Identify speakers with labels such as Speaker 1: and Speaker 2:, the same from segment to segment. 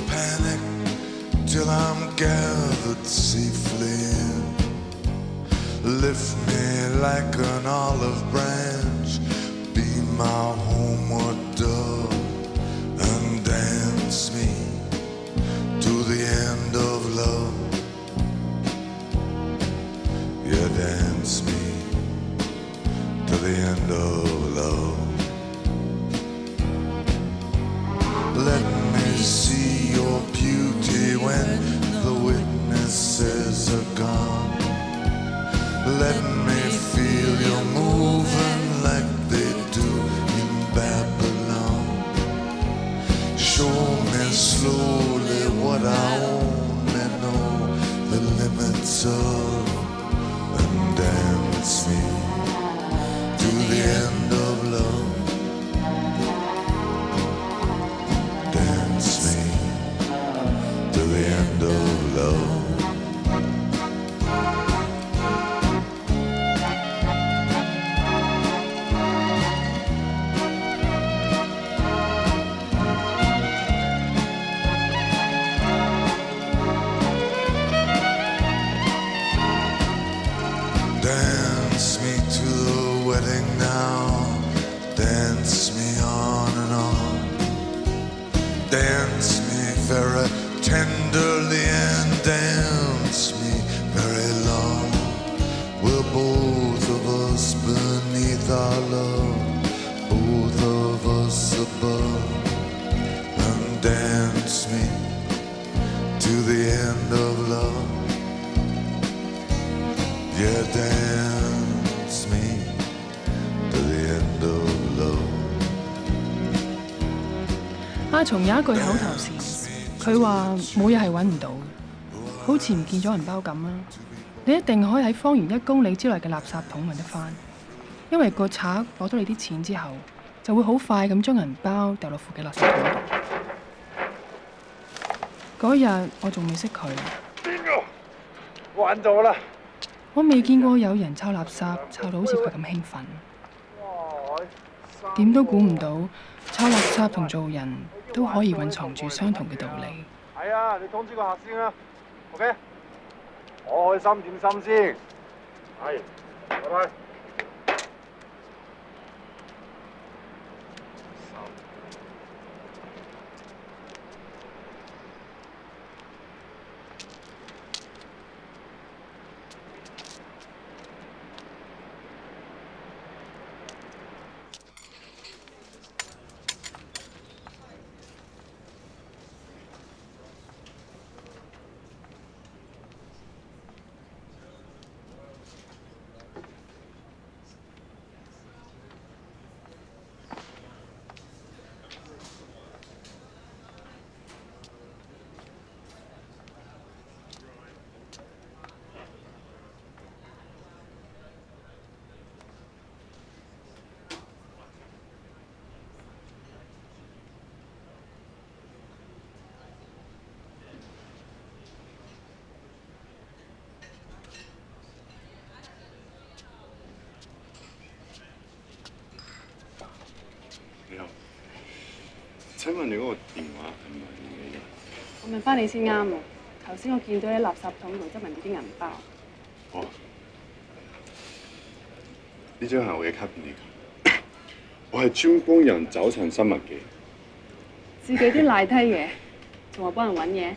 Speaker 1: panic till I'm gathered safely in. Lift me like an olive branch, be my homeward dove, and dance me to the end of love. Yeah, dance me to the end of love. Let me see your beauty when the witnesses are gone. Let me feel you moving like they do in Babylon. Show me slowly what I only know the limits of, and dance me to the end of love. Dance me to the end of love. Dance me to the wedding now. Dance me on and on. Dance me very tenderly and dance me very long. We're both of us beneath our love, both of us above. And dance me to the end of love. Yeah, dance me to the end of love.
Speaker 2: 阿松有一句口頭禪，佢話冇嘢係揾唔到嘅，好似唔見咗銀包咁啦。你一定可以喺方圓1公里之內嘅垃圾桶揾得返，因為個賊攞咗你啲錢之後，就會好快咁將銀包掉落附近垃圾桶度。嗰日我仲未識佢，
Speaker 3: 邊個玩咗啦？
Speaker 2: 我未見過有人抄垃圾抄到好似佢咁興奮。點都估唔到，抄垃圾同做人都可以蘊藏住相同嘅道理。
Speaker 3: 係啊，你通知個客先啦。OK， 我開心點心先。係，拜拜。
Speaker 4: 你好，請問你嗰個電話係咪你嘅？
Speaker 5: 我問翻你先啱喎。頭先我見到喺垃圾桶度執埋啲銀包。
Speaker 4: 哦，呢張係我嘅卡片嚟㗎。我係專幫人找尋失物嘅。
Speaker 5: 自己啲賴低嘢，仲話幫人揾嘢？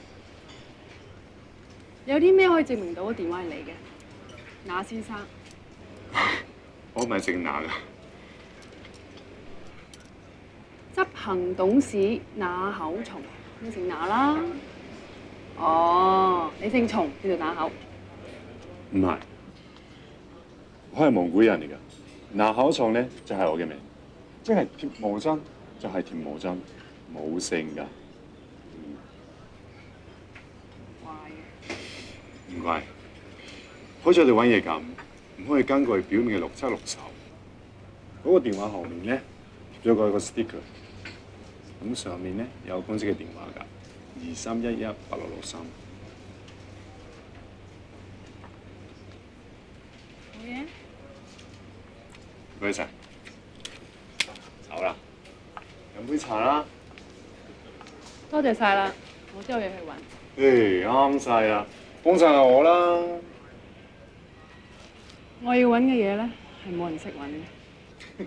Speaker 5: 有啲咩可以證明到個電話係你嘅？那先生。
Speaker 4: 我唔係姓那㗎。
Speaker 5: 執行董事那口松，你姓那啦。哦，你姓松，叫做那口。
Speaker 4: 唔係，我係蒙古人嚟㗎。那口松咧就係我嘅名，即係鐵毛真就係鐵毛真，冇姓㗎。
Speaker 5: 怪嘅。
Speaker 4: 唔怪，好似我哋揾嘢咁，唔可以根據表面嘅六七六十。嗰個電話後面咧貼咗個 sticker。咁上面咧有公司嘅電話㗎，23118663。
Speaker 5: 好嘢。
Speaker 4: 唔該晒。走啦，飲杯茶啦。
Speaker 5: 多謝晒啦，我都有嘢去揾。
Speaker 4: 誒啱晒啊！幫襯下我啦。
Speaker 5: 我要揾嘅嘢咧，係冇人識揾嘅。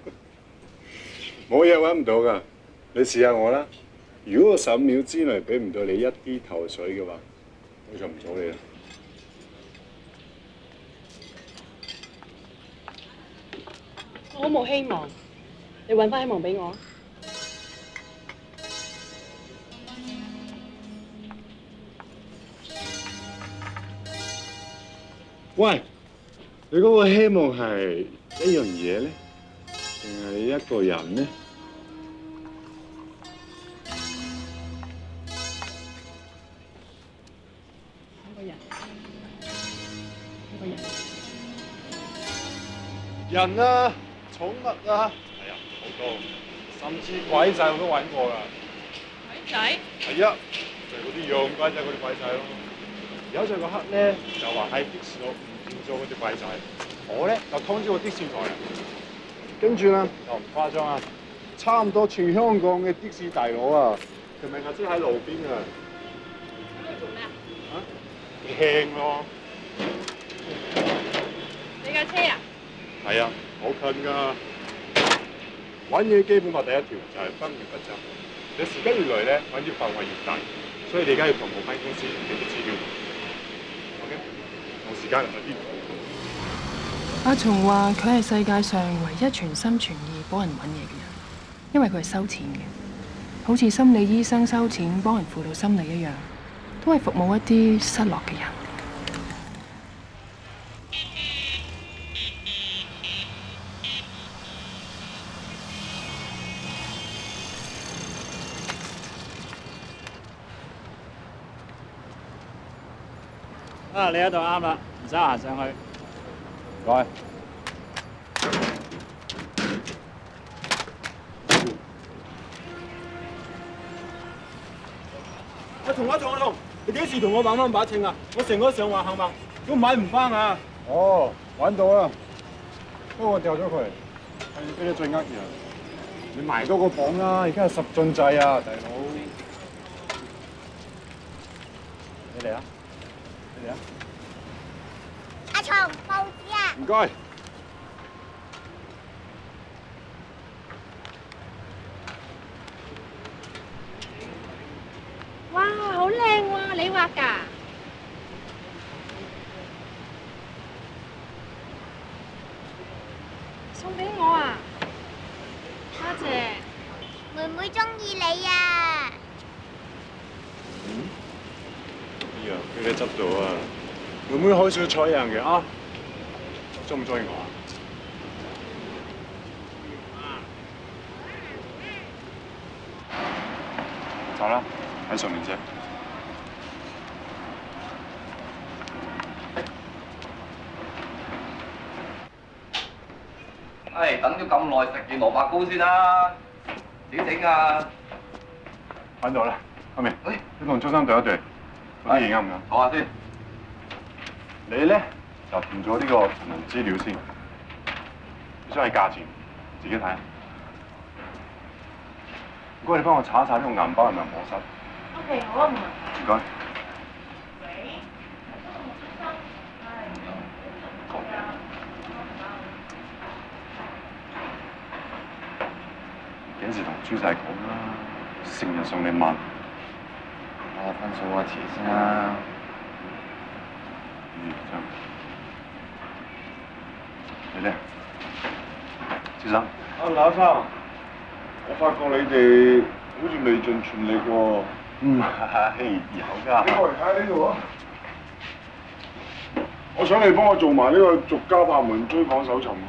Speaker 4: 冇嘢揾唔到㗎，你試下我啦。如果我15秒之內俾唔到你一啲頭水嘅話，我就唔阻你啦。
Speaker 5: 我冇希望，你揾翻希望俾我。
Speaker 4: 喂，你嗰個希望係一樣嘢咧，定係一個人咧？
Speaker 5: 一個人，一個人。
Speaker 3: 人啊，寵物啊，係啊，好多，甚至鬼仔我都揾過㗎。
Speaker 5: 鬼仔？
Speaker 3: 係啊，就係嗰啲養鬼仔嗰啲鬼仔咯。有隻個黑咧就話喺的士度唔見咗嗰隻鬼仔，我咧就通知個的士台人，跟住咧就唔誇張啊，差唔多全香港嘅的士大佬啊，條命係即喺路邊啊。
Speaker 5: 咁你做咩啊？
Speaker 3: 啊？驚咯！
Speaker 5: 你架車啊？
Speaker 3: 係啊，好近㗎。揾嘢基本法第一條就係分秒不爭，你時間越耐咧，揾啲範圍越大，所以你而家要同某間公司俾啲資料。OK， 同時間嚟啲。
Speaker 2: 阿松話：佢係世界上唯一全心全意幫人揾嘢嘅人，因為佢係收錢嘅，好似心理醫生收錢幫人輔導心理一樣，都係服務一啲失落嘅人。
Speaker 6: 啊，你喺度啱啦，唔使行上去。唔該。
Speaker 3: 阿松，你幾時同我玩翻把秤啊？我成個上環行嘛，都買唔翻啊！哦，揾到啦，不過我掉咗佢，係俾你最呃人。你埋多個磅啦，而家係10進制啊，大佬。
Speaker 6: 你嚟啊！你嚟啊！
Speaker 7: 阿松，報紙啊！
Speaker 3: 唔該。
Speaker 7: 哇，好靚喎！你畫㗎？
Speaker 5: 送俾我啊！多謝。
Speaker 7: 妹妹中意你啊！
Speaker 4: 哎呀，俾你執到啊！妹妹好少睬人嘅啊，中唔中意我啊？走啦，喺上面啫。
Speaker 8: 等咗咁耐，食件蘿蔔糕先啦。點整啊？
Speaker 4: 揾到啦，阿明，你同中心對一對，嗰啲嘢啱唔啱？
Speaker 8: 坐下先。
Speaker 4: 你咧就填咗呢個銀行資料先，你想係價錢，自己睇下。唔該，你幫我查一查呢個銀包係咪磨失。
Speaker 7: OK，好啊，唔該。
Speaker 4: 唔該。幾時同朱仔講啦？成日送你問。
Speaker 8: 睇下分數啊，遲先啦。
Speaker 4: 真。你咧，先生。
Speaker 3: 劉生，我發覺你哋好似未盡全力喎。
Speaker 4: 有㗎。
Speaker 3: 你過嚟睇下呢度啊！我想你幫我做埋呢個逐家拍門追訪搜尋啊！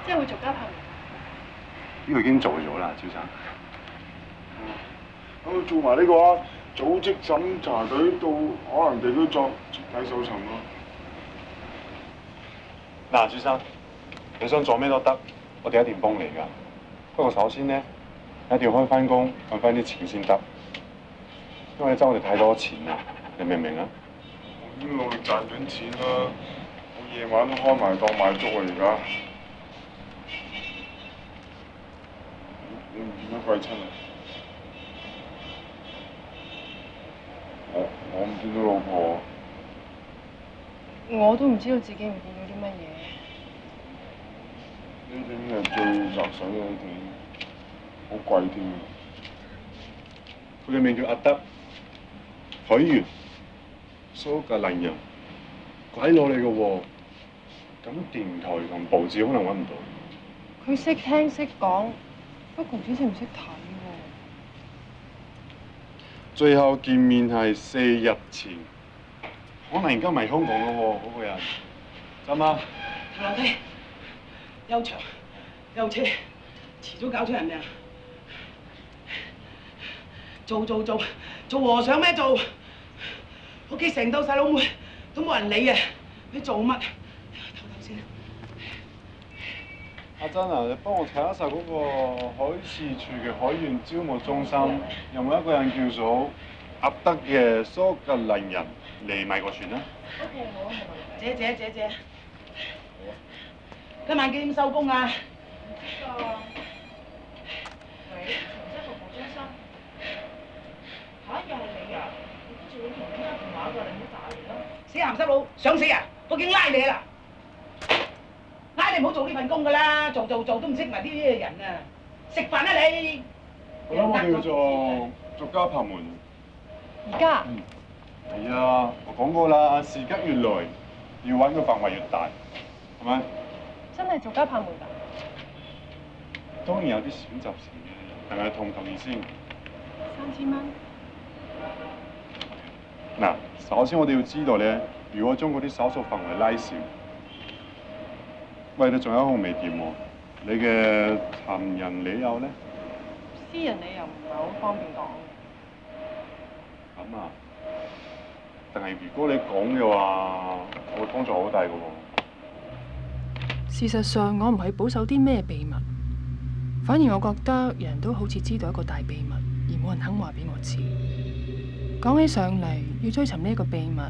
Speaker 5: 即係會逐家拍門。
Speaker 4: 呢個已經做咗啦，朱生。
Speaker 3: 咁做埋呢個啊，組織審查隊到可能地區作徹底搜尋咯。
Speaker 4: 嗱，朱生，你想做咩都得，我哋一定幫你㗎。不過首先咧，一定要開翻工，揾翻啲錢先得。因為你爭我哋太多錢啦，你明唔明啊？
Speaker 3: 我已經努力賺緊錢啦，我夜晚都開埋檔賣粥啊！而家你唔見得貴親啊？
Speaker 4: 見到老婆，
Speaker 2: 我都唔知道自己唔見到啲乜嘢。
Speaker 4: 呢點係最落手嘅一點，好貴添。佢嘅名叫阿德，海員，蘇格蘭人，鬼佬嚟嘅喎。咁電台同報紙可能揾唔到。
Speaker 2: 佢識聽識講，不過唔知識唔識睇喎。
Speaker 4: 最後見面係4日前，可能而家唔係香港咯喎，嗰個人，咋嘛？
Speaker 9: 樓梯又長又斜，遲早搞出人命。做和尚咩做？屋企成竇細佬妹都冇人理嘅，你做乜？唞唞先。
Speaker 4: 阿珍啊，你幫我睇一下嗰個海事處嘅海員招募中心，有冇一個人叫做阿德嘅蘇格蘭人嚟買個船啊
Speaker 9: OK， 好，姐，今晚幾點收工啊？
Speaker 7: 喂，長洲服務中心。嚇，又係你啊？跟住你同邊個電話㗎？你唔好打嚟啦。
Speaker 9: 死鹹濕佬，想死啊！我已經拉你啦！拉你唔好做呢份工㗎啦，做都唔識埋啲人啊！食飯啊你！
Speaker 4: 我諗我哋要做逐家拍門。
Speaker 2: 而家
Speaker 4: 係啊，我講過啦，時間越來，要揾嘅範圍越大，係咪？
Speaker 2: 真係逐家拍門㗎？
Speaker 4: 當然有啲選擇性嘅，係咪同唔同意先
Speaker 2: 3000蚊。
Speaker 4: 嗱，首先我哋要知道咧，如果將嗰啲手續範圍拉少，喂，你仲有一項未掂喎，你嘅尋人理由咧？
Speaker 2: 私人理由唔係好方便講。
Speaker 4: 咁啊，但係如果你講嘅話，我會幫助好大嘅喎。
Speaker 2: 事實上，我唔係保守啲咩秘密，反而我覺得人都好似知道一個大秘密，而冇人肯話俾我知。講起上嚟，要追尋呢一個秘密，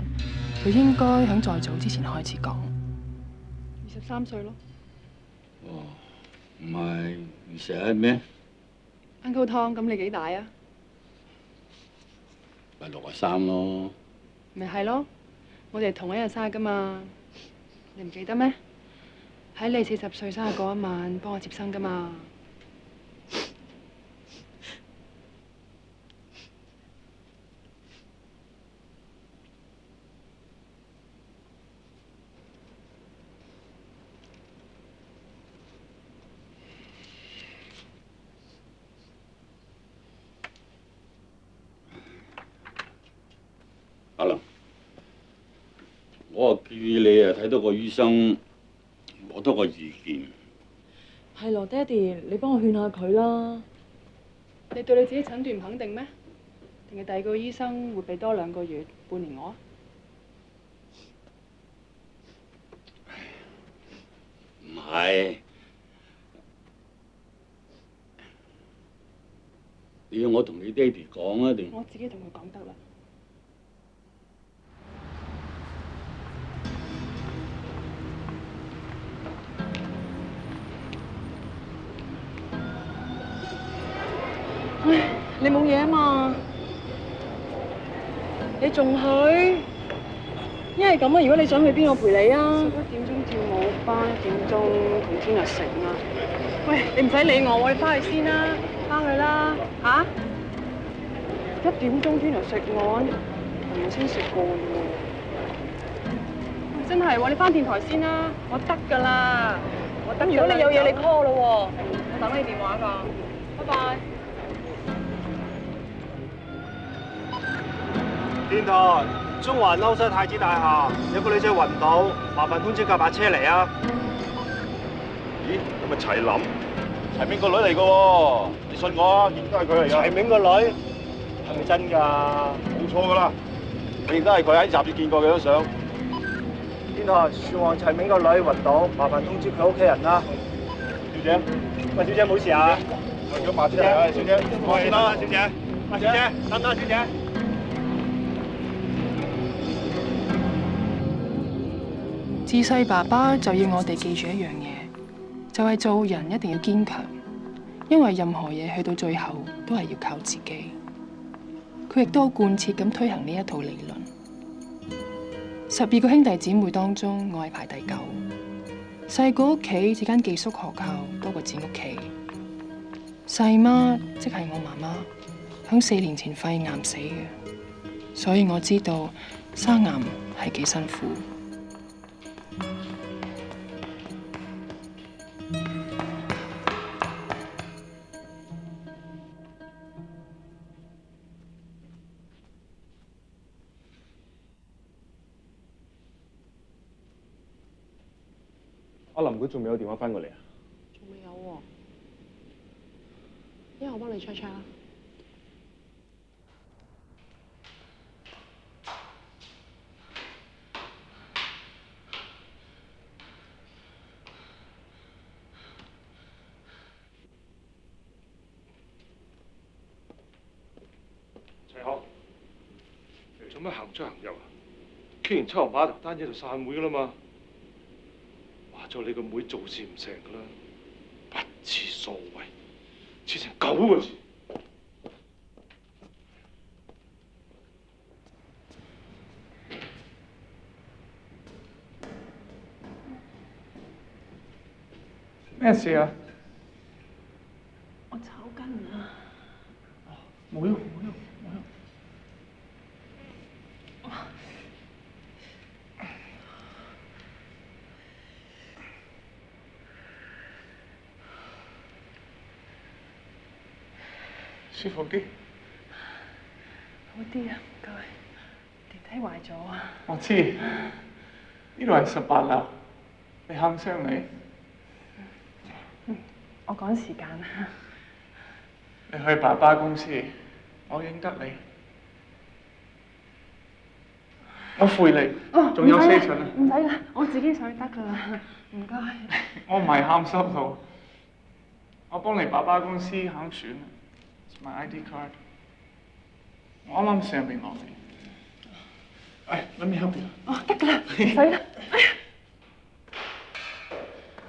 Speaker 2: 佢應該喺再早之前開始講。23歲咯。
Speaker 10: 哦，唔係21咩
Speaker 5: Uncle Tom， 咁你幾大啊？
Speaker 10: 咪63咯。
Speaker 5: 咪係咯，我哋同一日生日㗎嘛，你唔記得咩？喺你40歲生日嗰一晚，幫我接生㗎嘛。
Speaker 10: 阿林，我啊建議你啊睇多個醫生，攞多個意見。
Speaker 11: 係咯，爹哋，你幫我勸下佢啦。
Speaker 5: 你對你自己診斷唔肯定咩？定係第二個醫生會俾多2個月、半年我啊？
Speaker 10: 唔係，你要我同你爹哋講啊定？
Speaker 5: 我自己同佢講得啦。唉，你冇嘢啊嘛？你仲去？因為咁啊，如果你想去邊，我陪你啊。11點鐘跳舞班，1點鐘同天日食啊。喂，你唔使理我喎，你翻去先啦，翻去啦，嚇！1點鐘天日食晏，同我先食過喎。真係喎，你翻電台先啦，我得㗎啦，我得。咁如果你有嘢，你 call 咯喎，我等你電話㗎。拜拜。
Speaker 3: 電台，中環歐西太子大廈有個女仔暈倒，麻煩通知架把車嚟啊！
Speaker 4: 咦，咁咪齊林？齊銘個女嚟嘅喎，你信我啊，認都係佢嚟㗎。
Speaker 3: 齊銘個女係咪真㗎？
Speaker 4: 冇錯㗎啦，你認得係佢喺雜誌見過佢張相。
Speaker 3: 電台，樹王齊銘個女暈倒，麻煩通知佢屋企人啦。小姐，喂，小姐冇事啊？
Speaker 4: 為咗把車嚟啊，小姐，
Speaker 3: 我先啦，小姐。喂，小姐，等等，小姐。
Speaker 2: 自細爸爸就要我哋記住一樣嘢，就係做人一定要堅強，因為任何嘢去到最後都係要靠自己。佢亦都好貫徹咁推行呢一套理論。12個兄弟姊妹當中，我係排第9。細個屋企只間寄宿學校多過自屋企。細媽即係我媽媽，響4年前肺癌死嘅，所以我知道生癌係幾辛苦。
Speaker 3: 阿林佢仲未有電話翻過嚟啊？
Speaker 5: 仲未有喎，一係我幫你 check check 啦。
Speaker 3: 齊康，你做乜行出行入啊？傾完七號碼頭單嘢就散會噶啦嘛。話咗你個妹做事唔成噶啦，不知所謂，似成9個字。
Speaker 12: 咩事啊？
Speaker 5: 我炒筋啊！
Speaker 12: 冇用冇用冇用。舒服啲？
Speaker 2: 好啲啊，唔該。電梯壞咗啊！
Speaker 12: 我知，呢度係18樓，你喊傷未？
Speaker 2: 我趕時間啊！
Speaker 12: 你去爸爸公司，我認得你。我陪你，仲有4層啊！
Speaker 2: 唔使啦，我自己上去得㗎啦，唔該。
Speaker 12: 我唔係喊濕路，我幫你爸爸公司肯選。My ID card。我啱啱上邊落嚟。Let me help you。
Speaker 2: 哦，得㗎啦，唔使啦。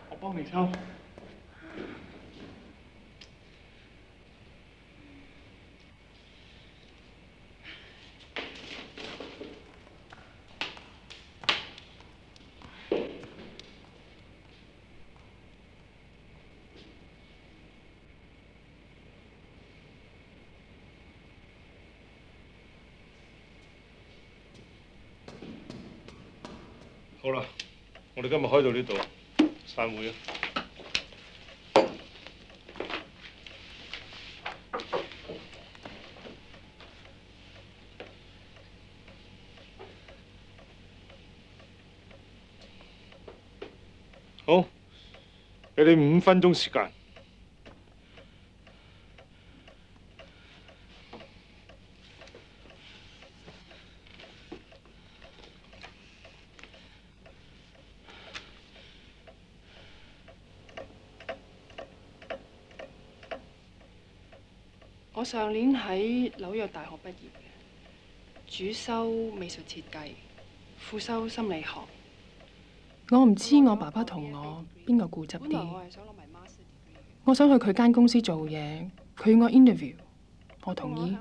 Speaker 12: 我幫你抽。
Speaker 3: 好啦，我哋今日開到呢度，散會啊！好，俾你5分鐘時間。
Speaker 2: 我上年喺紐約大學畢業嘅，主修美術設計，副修心理學。我唔知我爸爸同我邊個固執啲。我想去佢間公司做嘢，佢要我 interview， 我同意。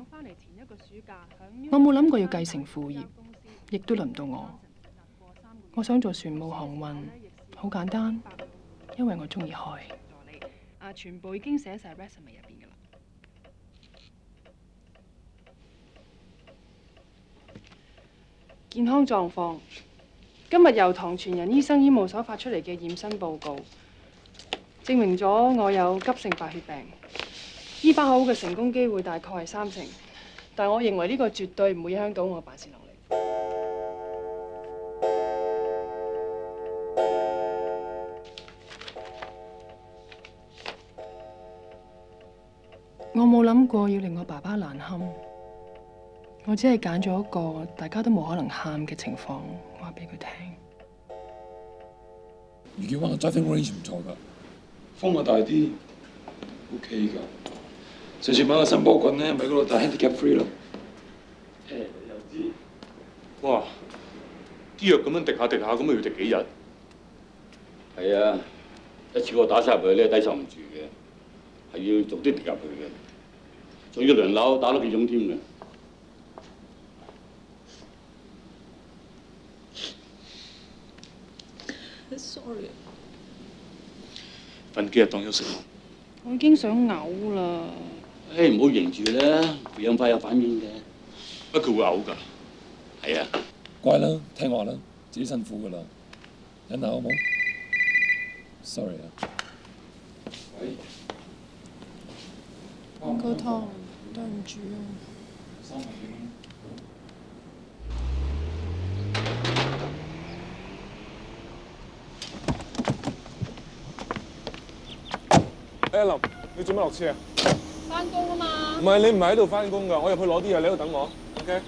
Speaker 2: 我冇諗過要繼承父業，亦都輪唔到我。我想做船務航運，好簡單，因為我中意開。全部已經寫晒 resume 入邊㗎啦。健康狀況，今日由唐傳人醫生醫務所發出嚟嘅驗身報告，證明咗我有急性白血病，醫翻好嘅成功機會大概係30%，但我認為呢個絕對唔會影響到我辦事能力。我冇諗過要令我爸爸難堪。我只係揀咗一個大家都冇可能喊嘅情況，話俾佢聽。
Speaker 13: 愉景灣嘅 driving range 唔錯㗎，風啊大啲 ，OK 㗎。上次買個新波棍咧，咪嗰度打 handicap free 咯。
Speaker 3: 又知。哇！啲藥咁樣滴下滴下，咁咪要滴幾日？
Speaker 10: 係啊，一次過打晒入去咧，抵受唔住嘅，係要逐啲滴入去嘅，仲要輪流打多幾種添嘅。
Speaker 11: ，sorry。
Speaker 10: 瞓幾日當休息。
Speaker 5: 我已經想嘔啦。
Speaker 10: 誒，唔好認住啦，培養快有反應嘅。乜佢會嘔㗎？係啊。
Speaker 13: 乖啦，聽話啦，自己辛苦噶啦，忍下好冇 ？Sorry 啊。喂。
Speaker 11: 個湯，對唔住啊。
Speaker 14: 阿林，你做乜落車啊？
Speaker 11: 翻工啊嘛。
Speaker 14: 唔係，你唔係喺度翻工㗎，我入去攞啲嘢，你喺度等我 ，OK？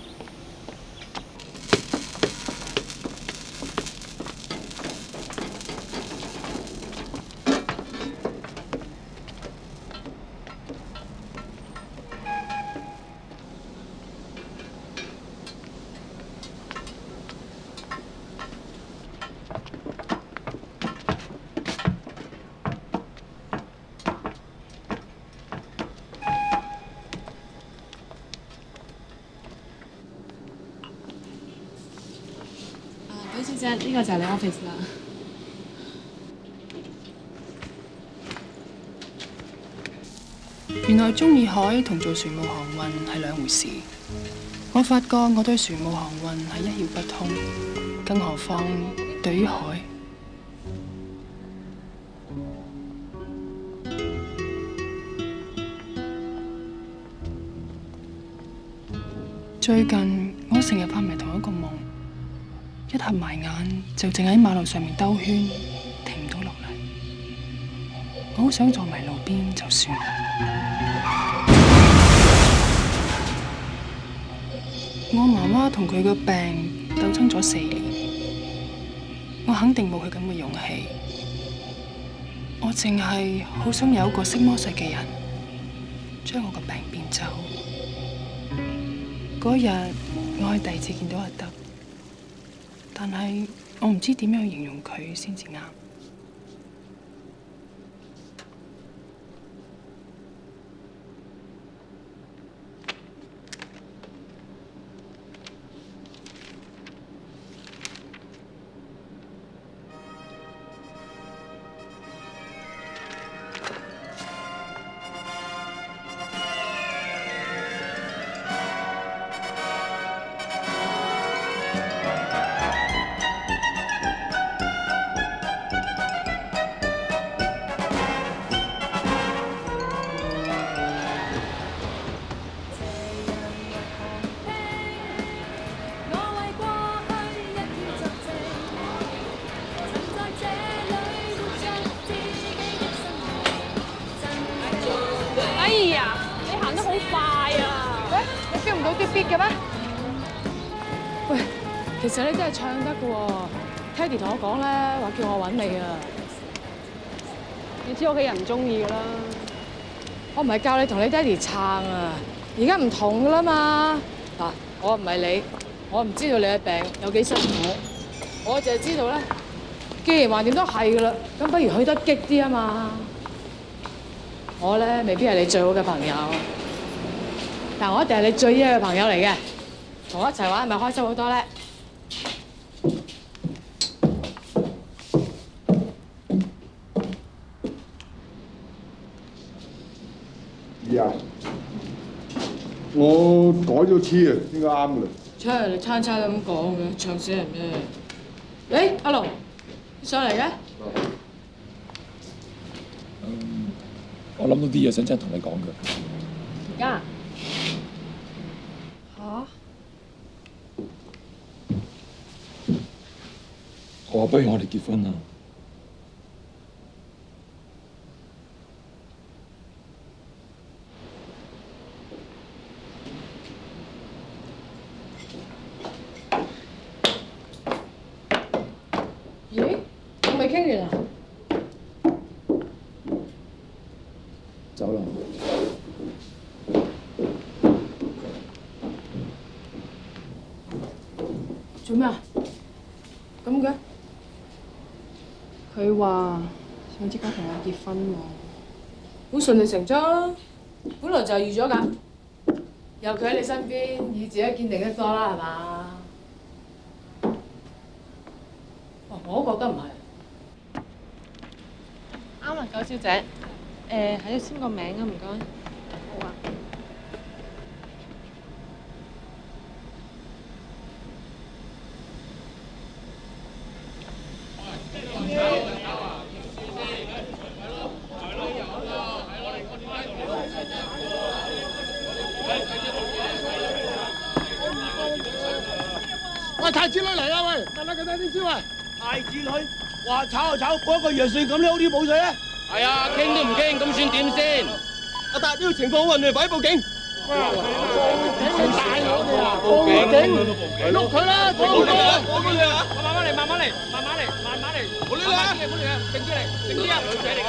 Speaker 11: 許小姐，呢個就係你 office 啦。
Speaker 2: 原來中意海同做船務航運係兩回事。我發覺我對船務航運係一竅不通，更何況對於海。最近我成日發埋同一個夢，一合埋眼就淨喺馬路上面兜圈，停唔到落嚟。我好想坐埋路邊就算。我媽媽同佢嘅病鬥爭咗4年，我肯定冇佢咁嘅勇氣。我淨係好想有一個識魔術嘅人，將我個病變走。嗰日我喺第二次見到阿德，但係我唔知點樣形容佢先至啱。
Speaker 11: 其實你真係唱得㗎喎 ，Teddy 同我講咧，話叫我揾你啊。
Speaker 5: 你知我屋企人唔中意㗎啦。
Speaker 11: 我唔係教你同你爹哋撐啊，而家唔同㗎啦嘛。嗱，我唔係你，我唔知道你嘅病有幾辛苦，我淨係知道咧，既然橫掂都係㗎啦，咁不如去得激啲啊嘛。我咧未必係你最好嘅朋友，但我一定係你最依嘅朋友嚟嘅，同我一齊玩係咪開心好多咧？
Speaker 15: 啊！我改咗 key 啊，應該啱㗎啦。
Speaker 11: 出嚟你餐餐咁講嘅，唱死人咩？誒，阿龍，你上嚟嘅？
Speaker 13: 我諗到啲嘢想真係同你講嘅。
Speaker 11: 而家？
Speaker 5: 嚇？
Speaker 13: 我話不如我哋結婚啦。
Speaker 11: 咦？我未傾完啊？
Speaker 13: 走啦。
Speaker 11: 做咩啊？咁嘅？
Speaker 5: 佢話想即刻同我結婚喎。
Speaker 11: 好順理成章啦，本來就係預咗㗎。有佢喺你身邊，以自己堅定得多啦，係嘛？哦，我都覺得唔係。啱啦，九小姐。喺度簽個名啊，唔該。好啊。
Speaker 16: 喂，太子女嚟啦！喂，問下佢睇啲先喂。太子女話炒就炒，過一個月算咁，你好啲冇水啊？
Speaker 17: 係啊，傾都唔傾，咁算點先？阿達，呢個情況好混亂，快啲報警！
Speaker 16: 報警！喐佢啦！報警！
Speaker 17: 我幫你啊！慢慢嚟，慢慢嚟，慢慢嚟，慢慢嚟，冇理啦！冇理啦，靜啲嚟，靜啲啊！女仔嚟㗎。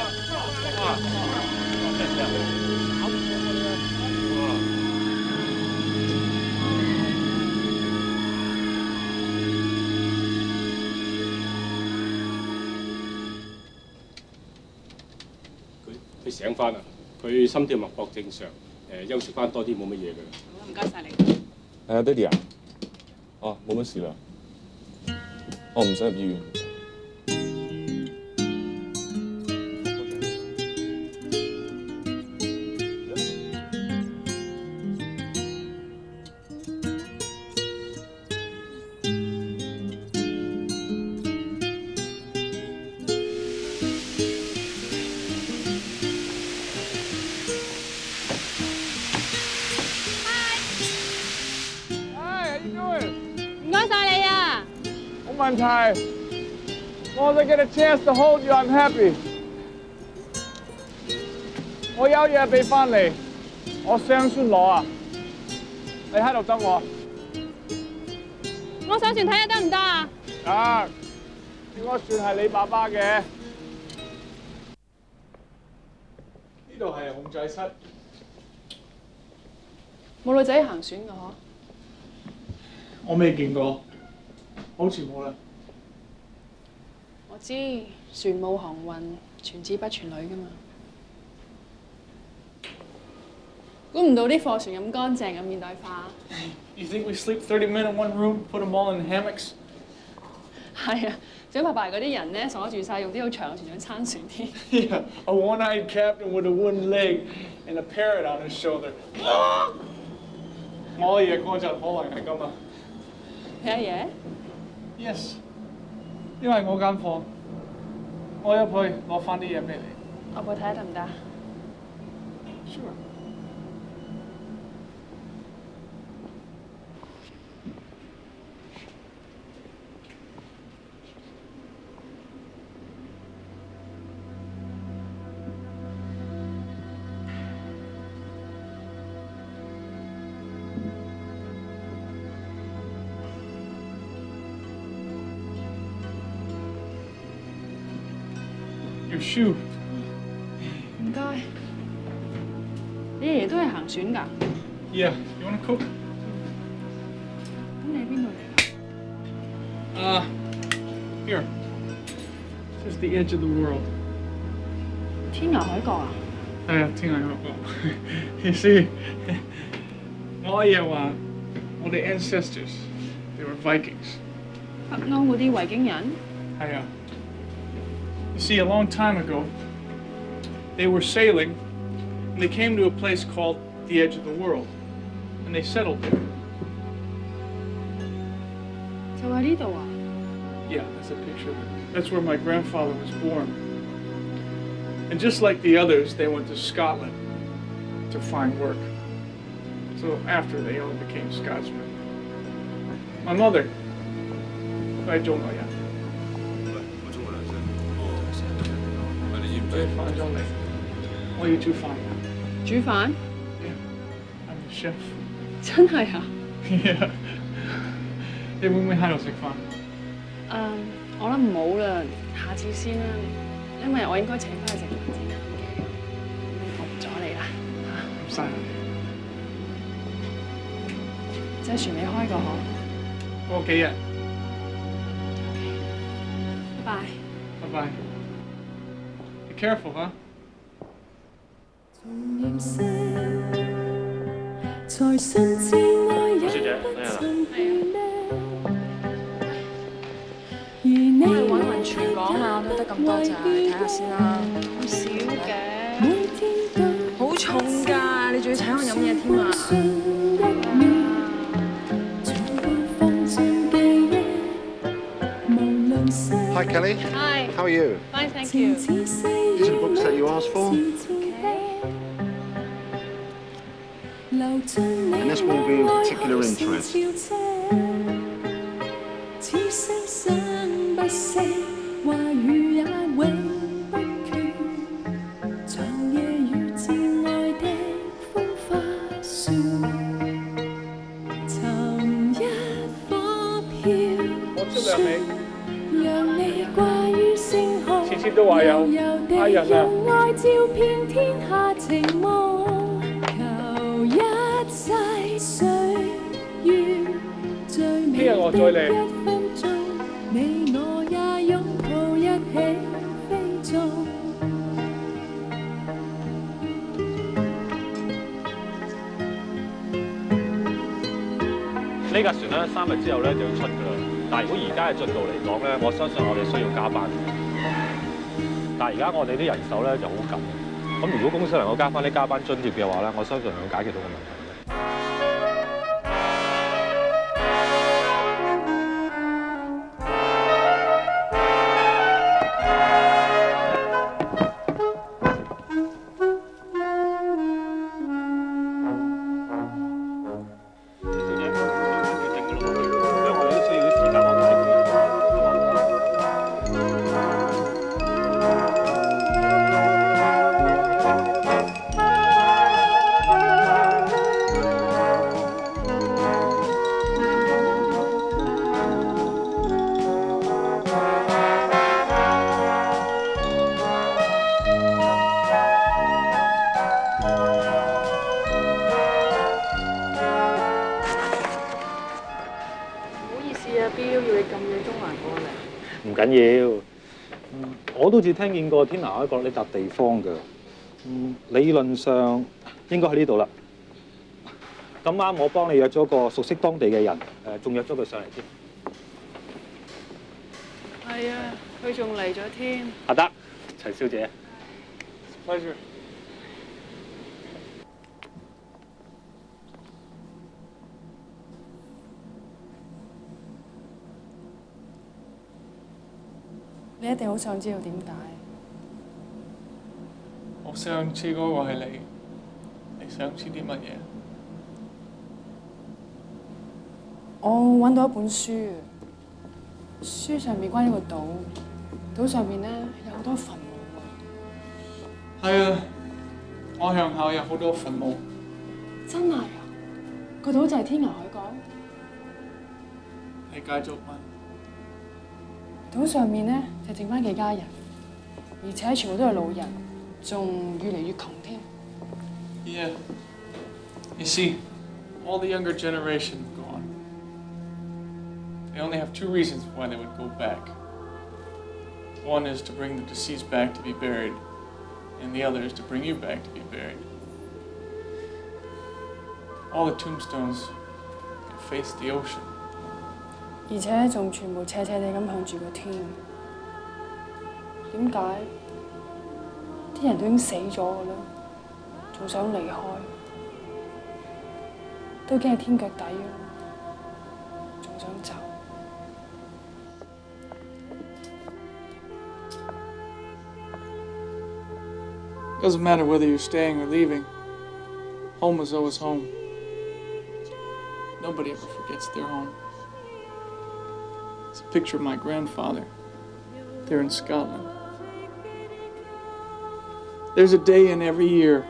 Speaker 18: 佢醒翻啦，佢心跳脈搏正常，休息翻多啲冇乜嘢㗎啦。
Speaker 5: 好，唔該晒你。
Speaker 14: 係啊，爹哋啊，哦，冇乜事啦，我唔使入醫院。
Speaker 5: 唔該晒你啊！
Speaker 12: 冇問題。我哋 get a chance to hold you, I'm happy。我有嘢俾翻你，我雙孫攞啊！你喺度等我。
Speaker 5: 我上船睇下得唔得啊？
Speaker 12: 得，應該算係你爸爸嘅。呢度係控制室。
Speaker 2: 冇女仔行船㗎嗬？
Speaker 12: 我未見過，好似冇啦。
Speaker 2: 我知船務航運，傳子不傳女㗎嘛。估唔到啲貨船咁乾淨咁現代化。
Speaker 12: You think we sleep 30 men in one room, put them all in hammocks?
Speaker 2: 係啊，小白白嗰啲人咧鎖住晒，用啲好長嘅船想撐船添。
Speaker 12: Yeah, a one-eyed captain with a wooden leg and a parrot on his shoulder. 我嘅嘢嗰陣可能係咁啊。
Speaker 2: 咩嘢
Speaker 12: ？Yes， 因為我間房，我入去攞翻啲嘢俾你。
Speaker 2: 我過睇下得唔得
Speaker 12: ？Sure。Your shoe。
Speaker 2: 唔該。你爺爺都係行船㗎
Speaker 12: Yeah, you want a Coke?
Speaker 2: 咁你喺邊度嚟？
Speaker 12: Here. Just the edge of the world.
Speaker 2: 天涯海角啊？
Speaker 12: 係啊，天涯海角。You see， 我阿爺話我哋 ancestors they were Vikings。
Speaker 2: 北歐嗰啲維京人？
Speaker 12: 係啊。You see, a long time ago, they were sailing, and they came to a place called the edge of the world, and they settled there.
Speaker 2: 就喺呢度啊
Speaker 12: Yeah, that's a picture of it. That's where my grandfather was born. And just like the others, they went to Scotland to find work. So after, they all became Scotsmen. My mother, I don't know yet. 我翻咗嚟，我要煮飯。
Speaker 2: 煮飯
Speaker 12: Yeah, I'm a chef.
Speaker 2: 真係啊
Speaker 12: Yeah. 你會唔會喺度食飯？
Speaker 2: 我諗唔好啦，下次先啦，因為我應該請翻去食飯先，我唔阻你啦
Speaker 12: 唔使。
Speaker 2: 隻船未開過嗬？
Speaker 12: 過幾日。
Speaker 2: 拜拜。
Speaker 12: 拜拜。Be careful, huh?
Speaker 19: 在信之愛也
Speaker 6: 小姐，你係啦。
Speaker 2: 我去揾雲泉講下都得
Speaker 11: 得咁多咋？你睇下先啦。
Speaker 5: 咁少嘅，好重㗎！你仲要請我飲嘢添啊
Speaker 3: ？Hi Kelly.
Speaker 5: Hi.
Speaker 3: How are you?
Speaker 5: Fine, thank you.
Speaker 3: These are books that you asked for. And this will be of particular interest.
Speaker 12: What's it about me? 次次都話有愛人啊！聽日我再嚟。
Speaker 20: 呢架船咧3日之後咧就要出㗎啦。但係如果而家嘅進度嚟講咧，我相信我哋需要加班。但係而家我哋啲人手咧就好緊。咁如果公司能夠加翻啲加班津貼嘅話咧，我相信能夠解決到個問題。
Speaker 21: 唔緊要，我都似聽見過天涯海角呢笪地方㗎。理論上應該喺呢度啦。咁啱我幫你約咗個熟悉當地嘅人，仲約咗佢上嚟添。
Speaker 5: 係啊，佢仲嚟咗添。
Speaker 21: 阿德，齊小姐。
Speaker 12: Pleasure。
Speaker 5: 你一定好想知道點解？
Speaker 12: 我想知嗰個係你，你想知啲乜嘢？
Speaker 5: 我揾到一本書，書上面關於個島，島上面咧有好多墳墓喎。
Speaker 12: 係啊，我鄉下有好多墳墓。
Speaker 5: 真係啊？個島就係天涯海角？
Speaker 12: 你繼續問。
Speaker 5: 島上面咧就剩翻幾家人，而且全部都係老人，仲越嚟越窮添。
Speaker 12: Yeah, you see, all the younger generation gone. They only have 2 reasons why they would go back. One is to bring the deceased back to be buried, and the other is to bring you back to be buried. All the tombstones can face the ocean.
Speaker 5: 而且仲全部斜斜地咁向住個天，點解？啲人都已經死咗㗎啦，仲想離開，都已經係天腳底啦，仲想走。
Speaker 12: Doesn't matter whether you're staying or leaving. Home is always home. Nobody ever forgets their home. It's a picture of my grandfather. They're in Scotland. There's a day in every year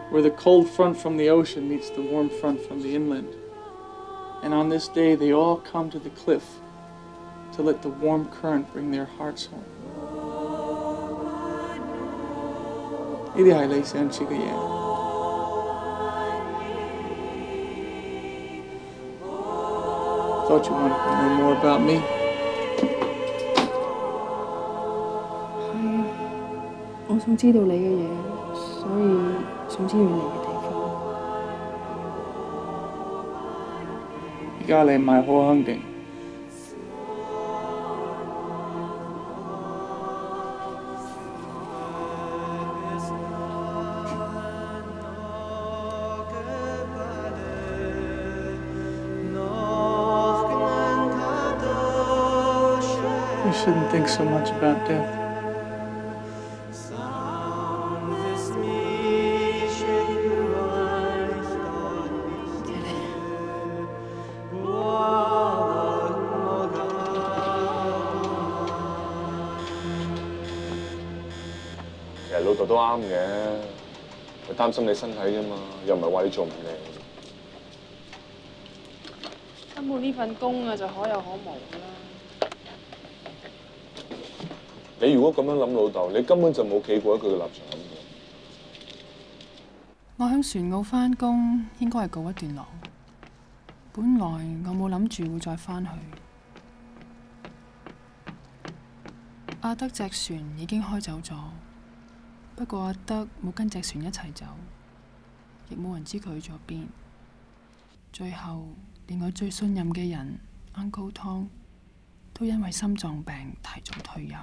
Speaker 12: where the cold front from the ocean meets the warm front from the inland. And on this day, they all come to the cliff to let the warm current bring their hearts home. 呢啲係你想知嘅嘢。Thought you wanted to know more about me.
Speaker 5: 係，我想知道你嘅嘢，所以想知道你嘅地方。
Speaker 12: 而家你唔係好肯定。We shouldn't think so much about death.
Speaker 14: 其實老豆都啱嘅，佢擔心你身體啫嘛，又唔係話你做唔靚。
Speaker 11: 根本呢份工啊就可有可無㗎啦。
Speaker 14: 你如果咁樣諗老豆，你根本就冇企過喺佢嘅立場諗過。
Speaker 2: 我響船澳返工應該係告一段落。本來我冇諗住會再返去。阿德隻船已經開走咗，不過阿德冇跟隻船一齊走，亦冇人知佢去咗邊。最後連我最信任嘅人 Uncle Tom 都因為心臟病提早退休。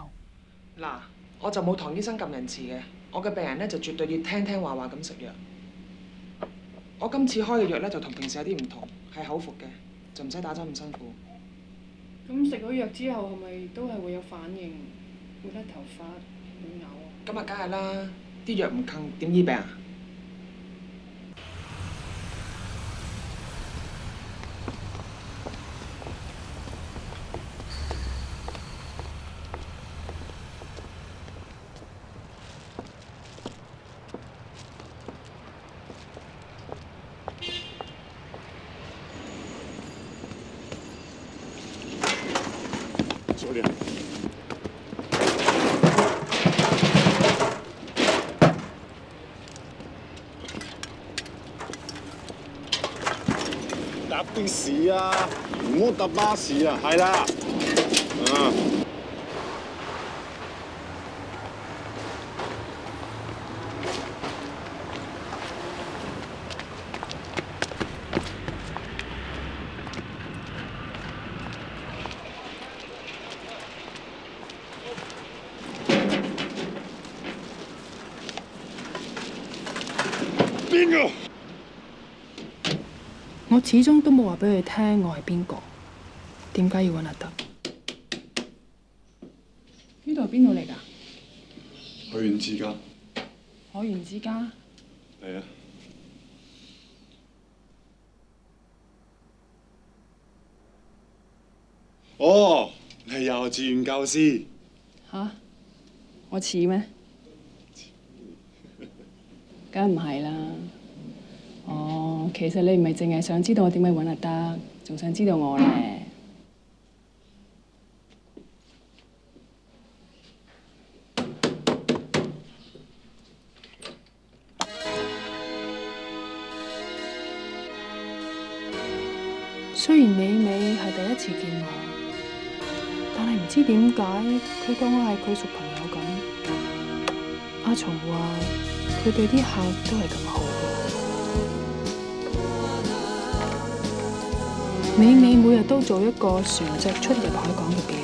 Speaker 1: 嗱，我就冇唐醫生咁仁慈嘅，我嘅病人咧就絕對要聽聽話話咁食藥。我今次開嘅藥咧就同平時有啲唔同，係口服嘅，就唔使打針咁辛苦。
Speaker 2: 咁食咗藥之後係咪都係會有反應，會甩頭髮、會嘔啊？
Speaker 1: 咁啊，梗係啦，啲藥唔坑點醫病啊？
Speaker 4: 搭的士啊，唔好搭巴士啊，係啦，邊個？
Speaker 2: 我始終都冇話俾佢聽我係邊個，點解要揾阿德？呢度係邊度嚟㗎？
Speaker 4: 海園之家。
Speaker 2: 海園之家？
Speaker 4: 係啊。哦，你係幼稚園教師。
Speaker 5: 吓？我似咩？梗唔係啦。哦，其實你唔係淨係想知道我點解揾阿德，仲想知道我咧。
Speaker 2: 雖然美美係第一次見我，但係唔知點解佢當我係佢熟朋友咁。阿松話佢對啲客都係咁好。美美每日都做一個船隻出入海港嘅表。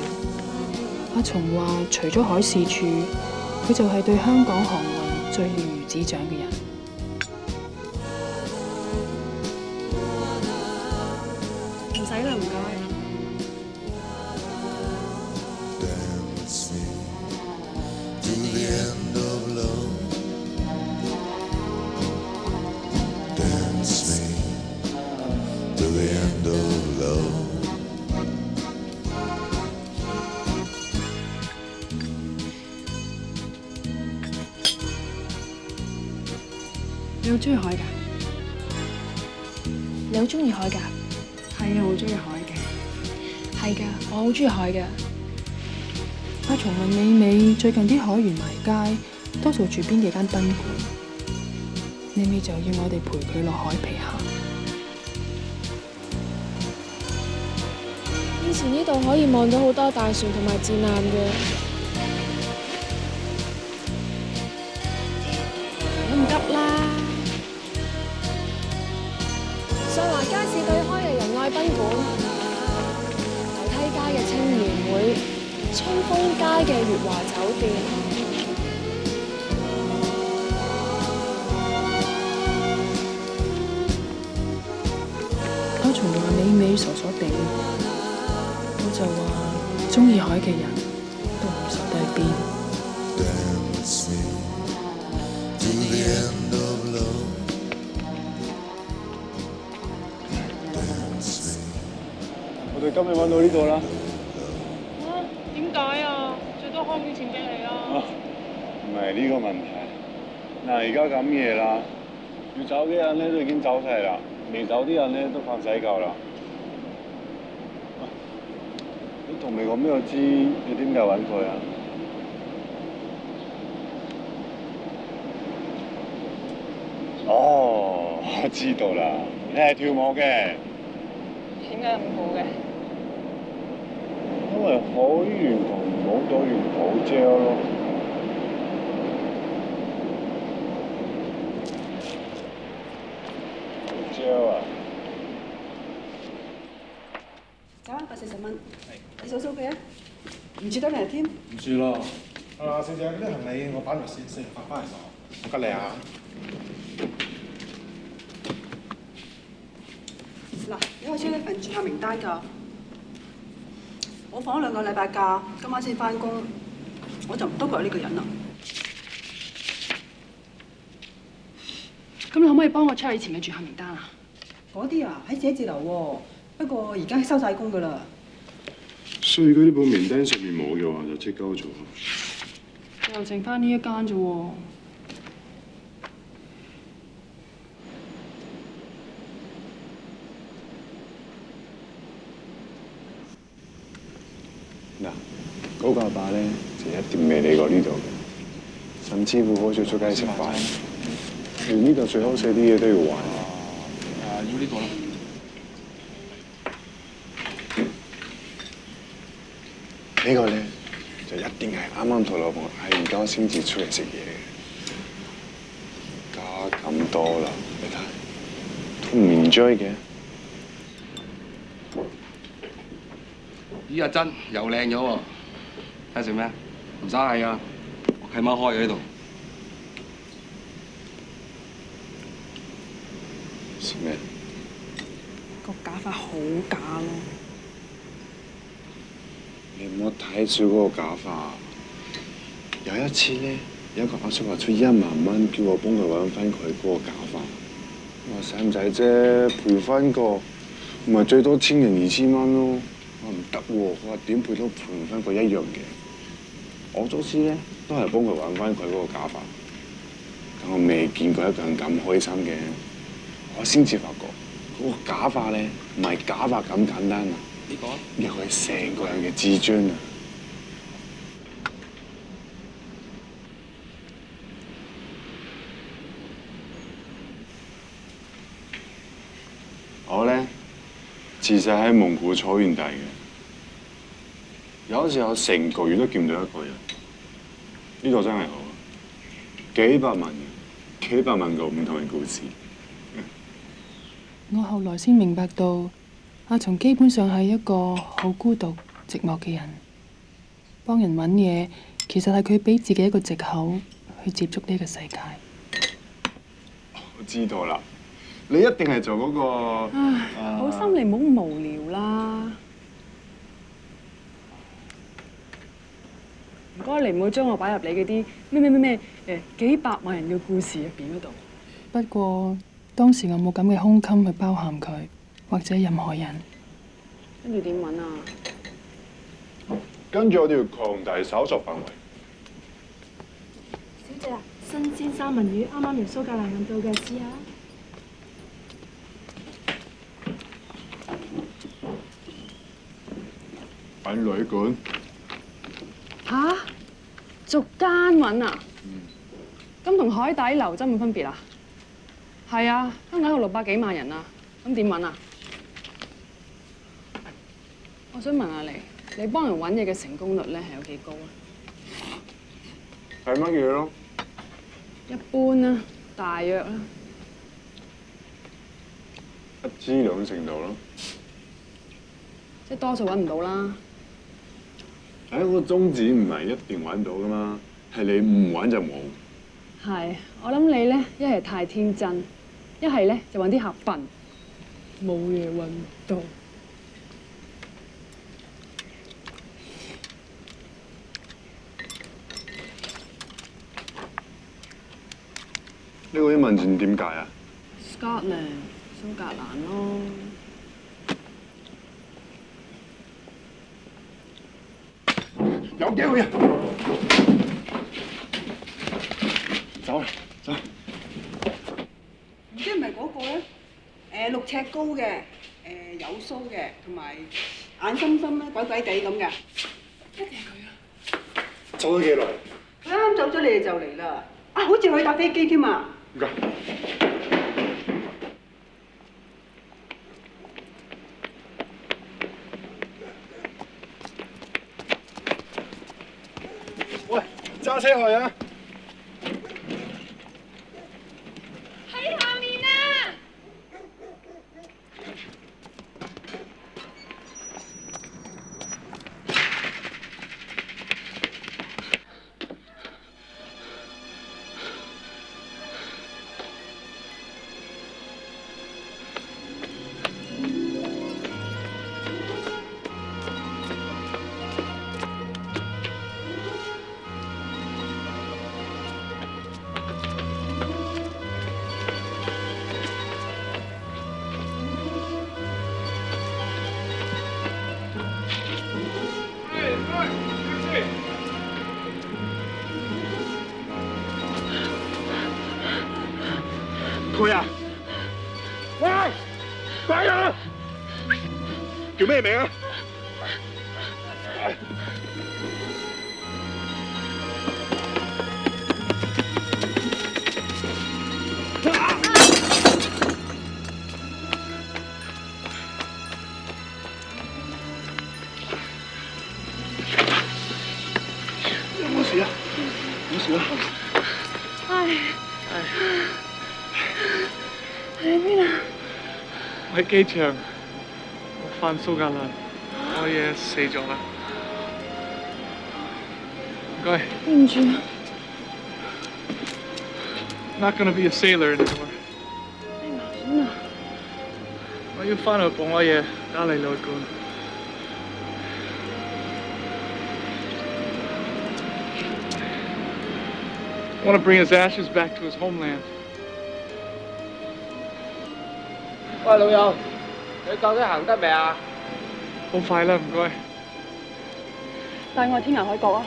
Speaker 2: 阿松話除咗海事處，佢就係對香港航運最了如指掌嘅人。
Speaker 5: 唔使啦，唔該。你好中意海㗎？
Speaker 22: 你好中意海㗎？
Speaker 5: 係啊，我好中意海嘅。
Speaker 22: 係㗎，我好中意海㗎。
Speaker 2: 阿松問美美最近啲海員埋街，多數住邊幾間賓館？美美就要我哋陪佢落海皮行。
Speaker 22: 以前呢度可以望到好多大船同埋戰艦嘅。
Speaker 5: 你唔急啦。
Speaker 22: 上環街市對開嘅仁愛賓館，樓梯街嘅青年會，春風街嘅悅華酒店。
Speaker 2: 阿松話美美傻傻地，我就話中意海嘅人都唔傻得去邊。
Speaker 4: 我哋今日揾到呢度啦。
Speaker 5: 點解啊？最多開唔錢俾你啊！
Speaker 4: 唔係呢個問題。嗱，而家咁夜啦，要走嘅人咧都已經走晒啦，未走啲人咧都瞓醒覺啦。你同你講俾我知，你點解揾佢啊？哦，我知道啦，你係跳舞嘅。
Speaker 5: 點解咁好嘅？
Speaker 4: 因為海員同舞蹈員好精咯。好精啊！
Speaker 7: 走啊，140蚊。你數數佢啊？唔住得嚟添。
Speaker 3: 唔住咯。小姐，嗰啲行李我擺埋4日發翻嚟攞，我吉你啊！
Speaker 7: 嗱，你開出呢份住客名單㗎。我放咗2個禮拜假，今晚先翻工，我就唔多覺呢個人啦。
Speaker 5: 咁你可唔可以幫我 check 以前嘅住客名單啊？
Speaker 7: 嗰啲啊喺寫字樓喎，不過而家收晒工㗎啦。
Speaker 4: 所以嗰啲報名單上面冇嘅話，就即交咗。
Speaker 5: 又剩翻呢一間啫喎。
Speaker 4: 嗱，嗰個阿爸咧就一定未嚟過呢度嘅，甚至乎好少出街食飯，連呢度最好食啲嘢都要還。
Speaker 3: 要呢個啦。
Speaker 4: 呢個咧就一定係啱啱同老婆嗌完交先至出嚟食嘢嘅，加咁多啦，你睇都唔 enjoy 嘅。
Speaker 8: 依日真又靚咗喎，睇食咩？唔使係啊，我契媽開嘅呢度。
Speaker 4: 食咩？
Speaker 7: 個假髮好假咯。
Speaker 4: 你唔好睇少嗰個假髮。有一次咧，有一個阿叔話出1萬蚊，叫我幫佢揾翻佢嗰個假髮。我話使唔使啫？賠翻個，唔係最多1000人2000蚊咯。我唔得喎，我話點賠都賠唔翻個一樣嘅。我早知咧，都係幫佢揾翻佢嗰個假髮。但我未見過一個人咁開心嘅，我先至發覺嗰個假髮咧唔係假髮咁簡單啊！
Speaker 8: 呢個？
Speaker 4: 又係成個人嘅自尊啊！我咧自細喺蒙古草原大嘅，有時候成個月都見唔到一個人。呢度真係好，幾百萬個唔同嘅故事。
Speaker 2: 我後來先明白到，阿松基本上係一個好孤獨、寂寞嘅人。幫人揾嘢，其實係佢俾自己一個藉口去接觸呢個世界。
Speaker 4: 我知道啦，你一定係做嗰個。
Speaker 5: 好心你唔好咁無聊啦。唔該，你唔好將我擺入你嗰啲咩幾百萬人嘅故事入邊嗰度。
Speaker 2: 不過當時我冇咁嘅胸襟去包含佢，或者任何人。
Speaker 5: 跟住點揾啊？
Speaker 4: 跟住我哋要擴大搜索範圍。
Speaker 22: 小姐啊，新鮮三文魚啱啱由蘇格蘭運到嘅，試下。
Speaker 4: 揾旅館。
Speaker 5: 吓？逐間揾啊？咁同海底撈真冇分別啊？係啊，香港有600幾萬人啊，咁點揾啊？我想問下你幫人揾嘢嘅成功率咧係有幾高啊？
Speaker 4: 係乜嘢咯？
Speaker 5: 一般啦，大約啦。
Speaker 4: 1至2成度咯。
Speaker 5: 即係多數揾唔到啦。
Speaker 4: 嗰個宗旨唔係一定揾到噶嘛，係你唔揾就冇。
Speaker 5: 係，我諗你咧一係太天真，一係咧就揾啲客笨，冇嘢揾到。
Speaker 4: 呢個英文字點解啊
Speaker 5: Scotland 蘇格蘭咯。
Speaker 4: 有機會啊！走啦，走。
Speaker 7: 唔知係咪嗰個咧？6尺高嘅，有鬚嘅，同埋眼深深咧，鬼鬼地咁嘅。一定係佢啊！
Speaker 4: 走咗幾耐？
Speaker 7: 佢啱啱走咗，你哋就嚟啦。啊，好似去搭飛機添啊！
Speaker 4: 唔該。喂，揸車去啊！
Speaker 22: 喺下面啊！
Speaker 4: 佢啊！喂，快啊！叫咩名啊？冇事啊，冇事啊。
Speaker 5: 喺邊啊？
Speaker 12: 我喺機場，我翻蘇格蘭，我嘢死咗啦。唔該。
Speaker 5: 對唔住。
Speaker 12: Not gonna be a sailor anymore。
Speaker 5: 你牙酸啊？
Speaker 12: 我要翻去幫我爺打理旅館。I want to bring his ashes back to his homeland.
Speaker 17: 喂，老友，你究竟行得未啊？
Speaker 12: 好快啦，唔該。
Speaker 5: 帶我去天涯海角啊！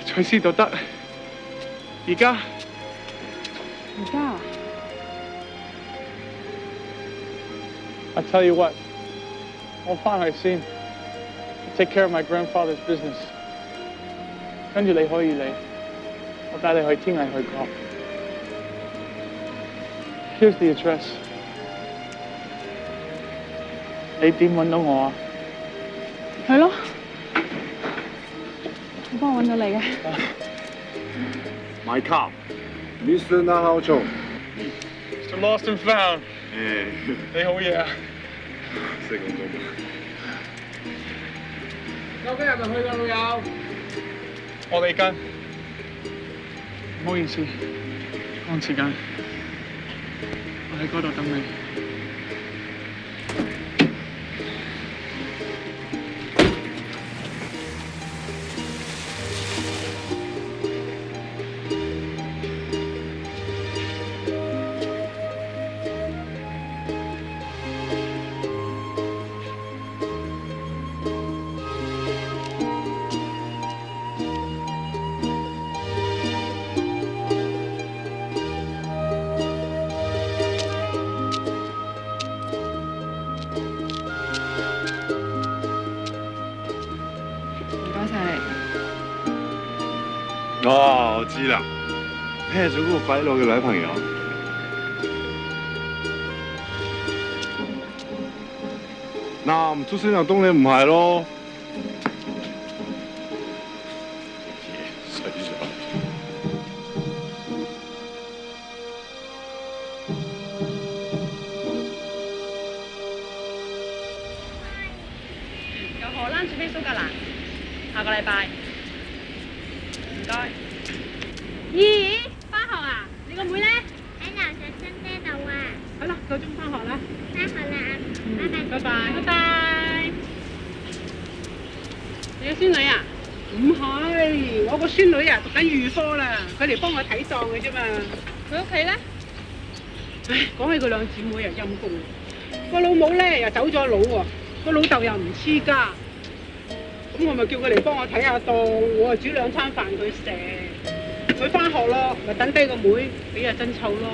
Speaker 12: 隨時都得。而家？
Speaker 5: 而家啊
Speaker 12: I tell you what， 我翻去先 ，take care of my grandfather's business， 跟住你可以嚟。我帶你去天涯海角。Here's the address。你點揾到我啊？
Speaker 5: 係咯，我幫我揾到你嘅。
Speaker 4: My car。Mr. Nahaocho。Mr.
Speaker 12: Lost and Found。你好嘢啊！
Speaker 4: 識講中文。
Speaker 17: 究竟係咪去㗎，老友？
Speaker 12: 我嚟緊。唔好意思，趕時間，我喺嗰度等你。
Speaker 4: 哦，我知啦，你係做嗰個鬼佬嘅女朋友。嗱，唔出聲就當你唔係咯。死咗！
Speaker 5: 由荷蘭轉飛蘇格蘭，下個禮拜。唔該。咦？翻學啊？你個妹咧？
Speaker 22: 喺樓上新姐度啊！
Speaker 5: 好啦，夠鐘翻學啦。
Speaker 22: 翻學啦，拜拜。
Speaker 5: 拜拜。拜拜。你個孫女啊？
Speaker 9: 唔係，我個孫女啊讀緊預科啦，佢嚟幫我睇檔嘅啫嘛。
Speaker 5: 佢屋企咧？
Speaker 9: 唉，講起佢兩姊妹啊，陰公，個老母咧又走咗佬喎，個老豆又唔黐家，咁我咪叫佢嚟幫我睇下檔，我啊煮2餐飯佢食。佢翻學咯，咪等低個妹俾阿珍湊咯。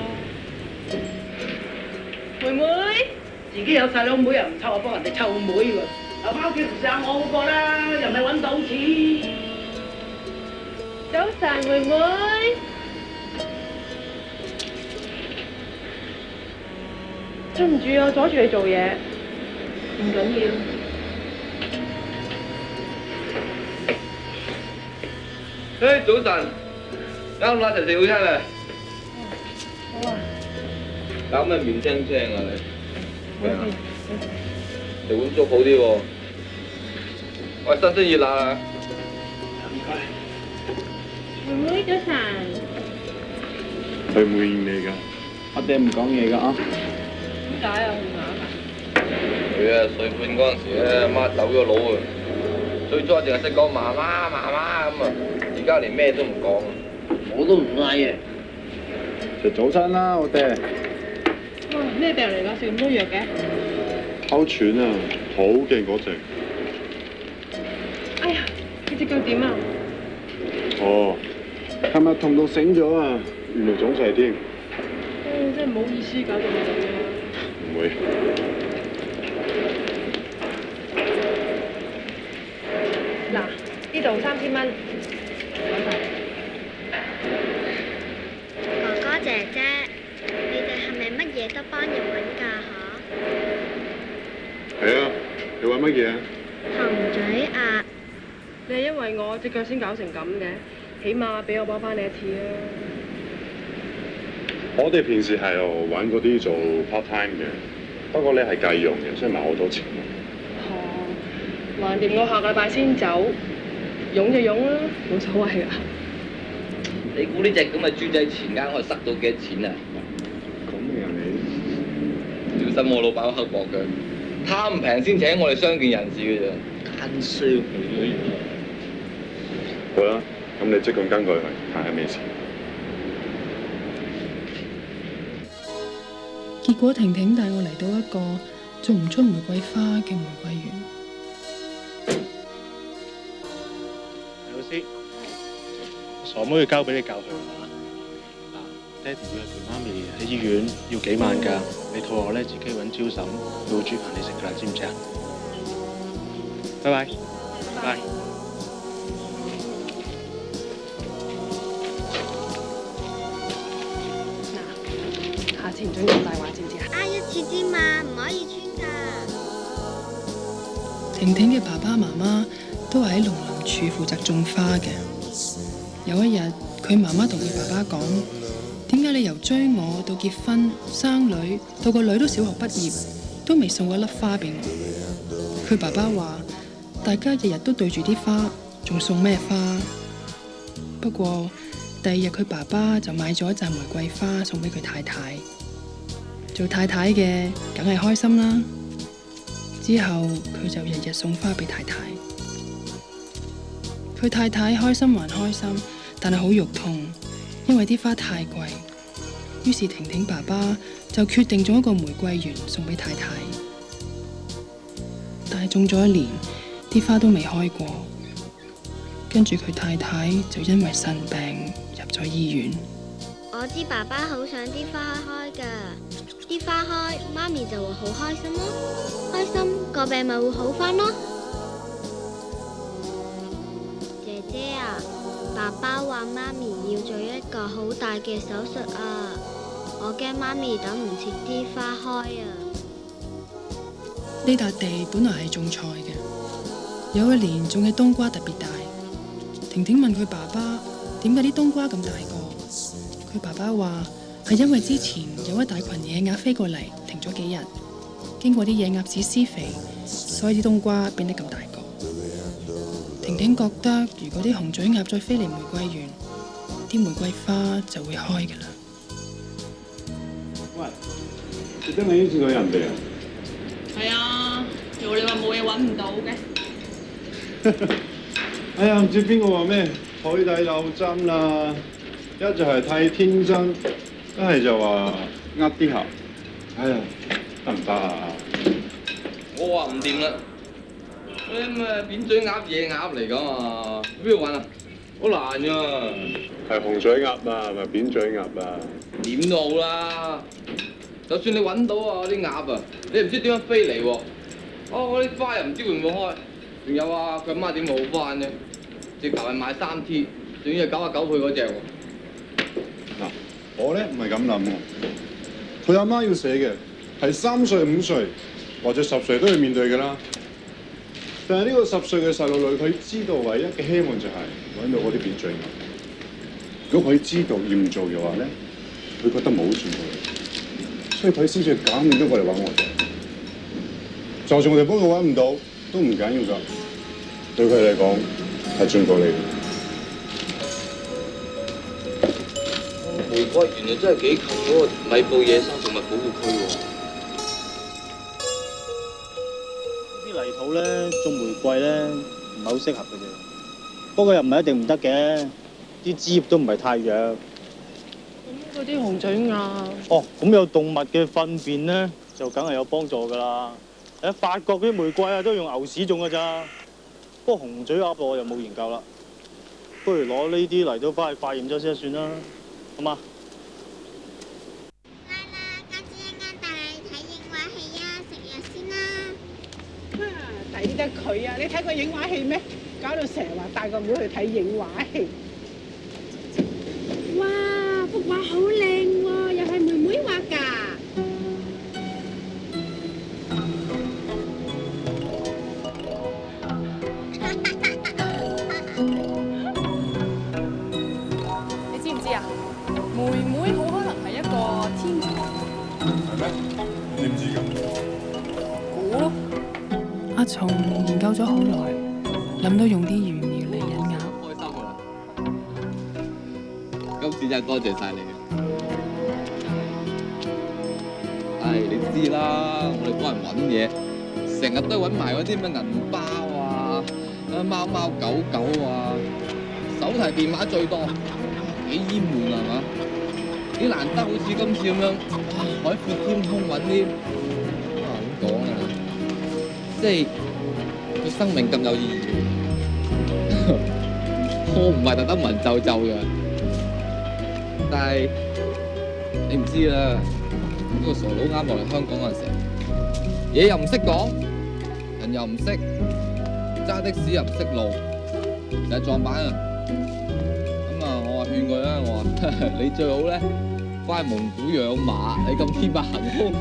Speaker 9: 妹妹，自己有細佬妹又唔湊，我幫人哋湊妹喎。留翻屋企服侍下我好過啦，又唔係揾到錢。
Speaker 5: 早晨，妹妹。對唔住啊，阻住你做嘢。唔緊要。
Speaker 8: 嘿，早晨，啱啦，就食早餐啦。
Speaker 5: 好啊。
Speaker 8: 搞咩面青青啊你？咩啊？食碗粥好啲喎。喂，新鮮熱辣啊！
Speaker 9: 唔該。
Speaker 5: 妹妹早晨。
Speaker 4: 佢唔會應你㗎，
Speaker 3: 我哋唔講嘢㗎啊！
Speaker 5: 點解啊？
Speaker 8: 佢啊，歲半嗰陣時咧，媽走咗佬啊，最初淨係識講媽媽媽媽咁啊，而家連咩都唔講。我都唔嗌嘅。
Speaker 3: 食早餐啦，我哋。
Speaker 5: 哇！咩病嚟㗎？食咁多藥嘅？
Speaker 4: 哮喘啊，好勁嗰隻。
Speaker 5: 哎呀，你隻腳點啊？
Speaker 4: 哦，琴日痛到醒咗啊，原來腫晒添。
Speaker 5: 真係唔好意思搞到你咁樣。
Speaker 4: 唔會。
Speaker 22: 嗱，呢度3000蚊，講晒。
Speaker 10: 哥哥姐姐，你哋係咪乜嘢都幫人揾㗎嚇？
Speaker 4: 係啊，你揾乜嘢啊？
Speaker 10: 紅嘴鴨。
Speaker 5: 你係因為我隻腳先搞成咁嘅，起碼俾我幫翻你一次啊！
Speaker 4: 我哋平時係揾嗰啲做 part time 嘅，不過咧係計用嘅，所以唔係好多錢。
Speaker 5: 哦，橫掂我下個禮拜先走，傭就傭啦，冇所謂㗎。
Speaker 8: 你估呢隻咁嘅豬仔錢罌可以塞到幾多錢啊？
Speaker 4: 咁嘅你，
Speaker 8: 小心我老闆刻薄嘅，貪唔平先請我哋傷健人士嘅啫，奸商嚟嘅。
Speaker 4: 好啦，咁你即管跟佢去睇下咩事。
Speaker 2: 結果婷婷帶我嚟到一個種唔出玫瑰花嘅玫瑰園。
Speaker 6: 老師，傻妹要交俾你教佢啦。嗱，爹哋要陪媽咪喺醫院要幾萬㗎，你肚餓咧自己揾招嬸，佢會煮飯你食㗎啦，知唔知啊？拜拜。拜。
Speaker 5: 下次唔准講大話，知唔知啊？
Speaker 10: 挨一次啫嘛，唔可以穿㗎。
Speaker 2: 婷婷嘅爸爸媽媽都係喺農林處負責種花嘅。有一日，佢媽媽同佢爸爸講：點解你由追我到結婚生女，到個女都小學畢業，都未送過一粒花俾我？佢爸爸話：大家日日都對住啲花，仲送咩花？不過第2日佢爸爸就買咗一紮玫瑰花送俾佢太太。做太太嘅梗係開心啦。之後佢就日日送花俾太太。佢太太開心還開心，但係好肉痛，因為啲花太貴。於是婷婷爸爸就決定種一個玫瑰園送俾太太。但係種咗1年，啲花都未開過。跟住佢太太就因為腎病入咗醫院。
Speaker 10: 我知爸爸好想啲花開㗎，啲花開，媽咪就會好開心咯，開心個病咪會好返咯。姐姐啊，爸爸話媽咪要做一個好大嘅手術啊，我驚媽咪等唔切啲花開啊。
Speaker 2: 呢笪地本來係種菜嘅，有一年種嘅冬瓜特別大。婷婷問佢爸爸點解啲冬瓜咁大個？佢爸爸話係因為之前有一大群野鴨飛過嚟，停咗幾日，經過啲野鴨子施肥，所以啲冬瓜變得咁大個。婷婷覺得如果啲紅嘴鴨再飛嚟玫瑰園，啲玫瑰花就會開㗎啦。
Speaker 4: 喂，你真係應承咗人哋啊？
Speaker 5: 係啊，叫你話冇嘢揾唔到嘅。
Speaker 4: 哎呀，唔知邊個話咩海底漏針啦，一就係太天真，一係就話呃啲客。哎呀，得唔得啊？
Speaker 8: 我話唔掂啦，嗰啲咩扁嘴鴨、野鴨嚟㗎嘛，邊度揾啊？好難㗎。
Speaker 4: 係紅嘴鴨啊，唔係扁嘴鴨啊。
Speaker 8: 點都好啦，就算你揾到啊啲鴨啊，你唔知點樣飛嚟喎。嗰啲花又唔知會唔會開，仲有啊佢阿媽點冇翻啫？直頭係賣3T，仲要係99倍嗰只喎。
Speaker 4: 嗱，我咧唔係咁諗喎，佢阿媽要寫嘅係3歲、5歲或者10歲都要面對㗎啦。但係呢個10歲嘅細路女，佢知道唯一嘅希望就係揾到嗰啲扁嘴鴨。如果佢知道要唔做嘅話咧，佢覺得冇轉過嚟，所以佢先至揀唔到過嚟揾我哋。就算我哋幫佢揾唔到，都唔緊要㗎。對佢嚟講係轉過嚟。
Speaker 8: 玫瑰園啊，真係幾近嗰個米埔野生動物保護區喎。
Speaker 13: 啲泥土咧種玫瑰咧唔係好適合嘅啫，不過又唔係一定唔得嘅，啲枝葉都唔係太弱。
Speaker 5: 嗰啲紅嘴鴨。
Speaker 13: 哦，咁有動物嘅糞便咧，就梗係有幫助㗎啦。喺法國啲玫瑰啊，都用牛屎種㗎咋。不過紅嘴鴨我又冇研究啦，不如攞呢啲嚟到翻去化驗咗先算啦，好嘛？
Speaker 9: 抵得佢啊！你睇過影畫戲咩？搞到成日話帶個妹去睇影畫戲。
Speaker 22: 哇，幅畫好靚喎，又係妹妹畫㗎。
Speaker 2: 你知唔知啊？妹妹好可能係一個天才。
Speaker 4: 係咩？你點知㗎？
Speaker 2: 估咯。阿松研究咗好耐，諗到用啲炫耀嚟引鴨。
Speaker 8: 開心㗎啦！今次真係多謝晒你。你知啦，我哋幫人揾嘢，成日都揾埋嗰啲咩銀包啊、貓貓狗狗啊，手提電話最多，幾淹悶啊，係嘛？幾難得好似今次咁樣，哇！海闊天空揾啲，點講啊？即係佢生命咁有意義。我唔係特登文縐縐嘅，但係你唔知啦。呢個傻佬啱落嚟香港嗰陣時，嘢又唔識講，人又唔識，揸的士又唔識路，就係撞板啊！咁啊，我話勸佢啦，我話你最好咧翻去蒙古養馬，你咁天馬行空。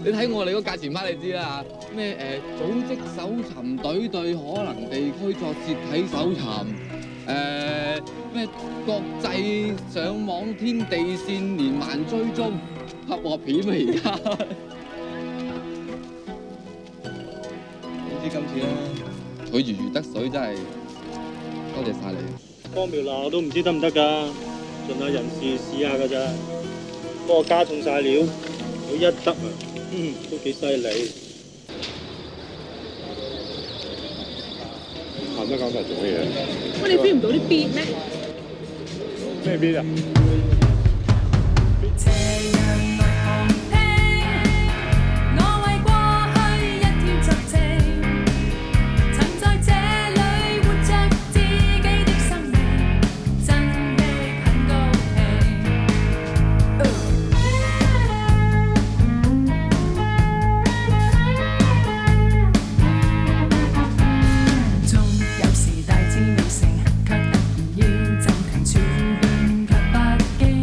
Speaker 8: 你睇我哋嗰價錢牌你知啦嚇，咩組織搜尋隊對可能地區作徹底搜尋，咩國際上網天地線連環追蹤，黑鑊片啊而家。點知今次咧，佢如魚得水，真係多謝晒你。
Speaker 13: 方妙嗱，我都唔知得唔得㗎，盡下人事試下㗎咋。不過加重晒料，有一得啊！都幾犀利。
Speaker 4: 行得咁大做乜嘢？
Speaker 9: 喂，你 feel 唔到啲 beat 咩？
Speaker 4: 咩 beat 啊？
Speaker 19: 有時大志未成，卻突然要暫停，轉變卻不羈。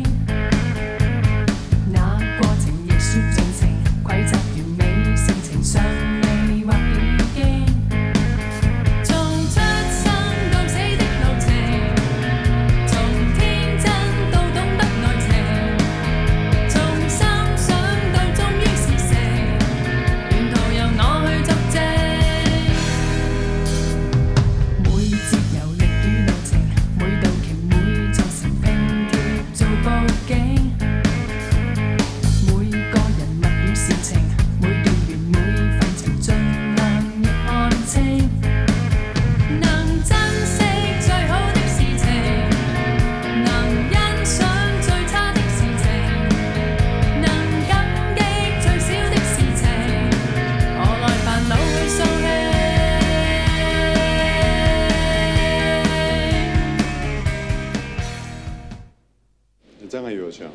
Speaker 4: 唱。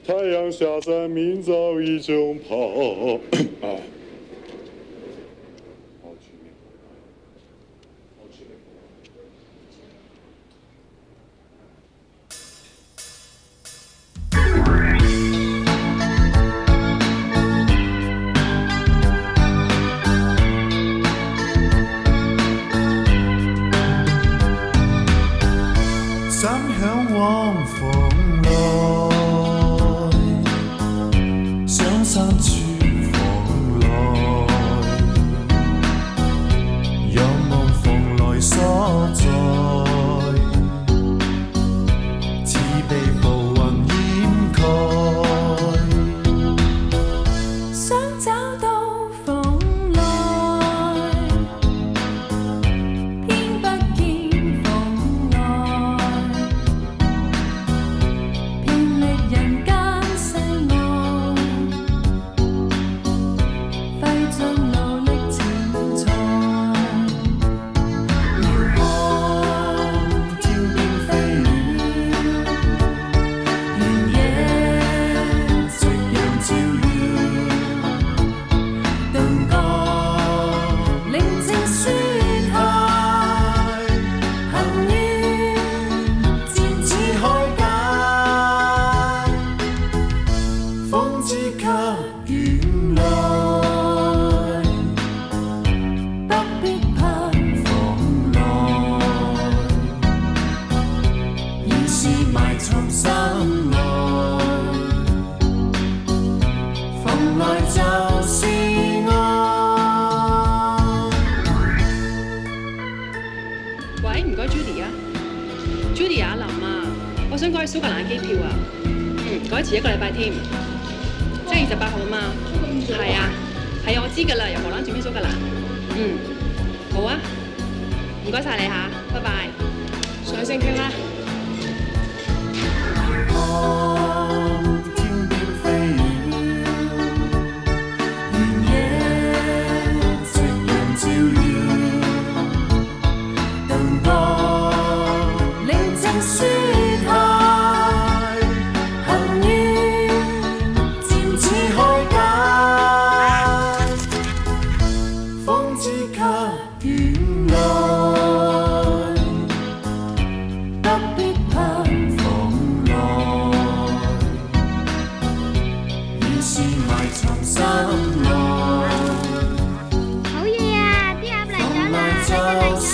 Speaker 4: 太阳下山，明早已中跑。啊。
Speaker 15: 心向往蓬萊，想山處蓬萊，仰望蓬萊所在，似被浮雲掩蓋，想找到蓬萊，偏不見蓬萊。 人間世外，費盡努力錢財，遙看天邊飛鳥，原野夕陽照耀，頓覺寧靜舒泰，行遠漸似海界。 風之給遠來，不必盼蓬萊，而是埋藏心內。蓬萊就是愛。
Speaker 5: 喂，唔該 Judy 啊 ，Judy 阿林啊，我想改蘇格蘭機票啊，改遲1個禮拜添。 7月28號啊嘛，係啊，我知㗎啦，由荷蘭轉邊蘇格蘭。好啊，唔該晒你嚇，拜拜，上聲傾啦。
Speaker 15: 天邊飛鳥，原野夕陽照耀，頓覺寧靜舒泰，行遠。 似海界，風之給遠來，不必盼蓬萊，而是埋藏心內。
Speaker 10: 好嘢啊！啲鴨嚟咗啦，
Speaker 15: 就是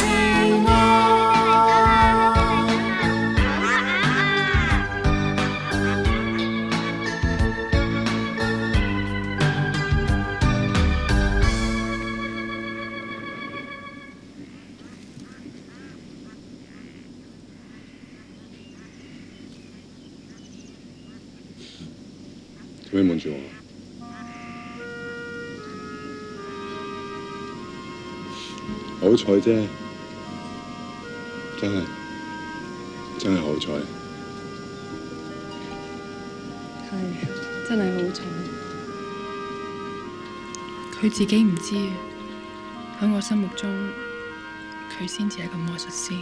Speaker 15: 愛。
Speaker 4: 做咩望住我？好彩啫，真係好彩。
Speaker 2: 係，真係好彩。佢自己唔知，喺我心目中，佢先至係個魔術師。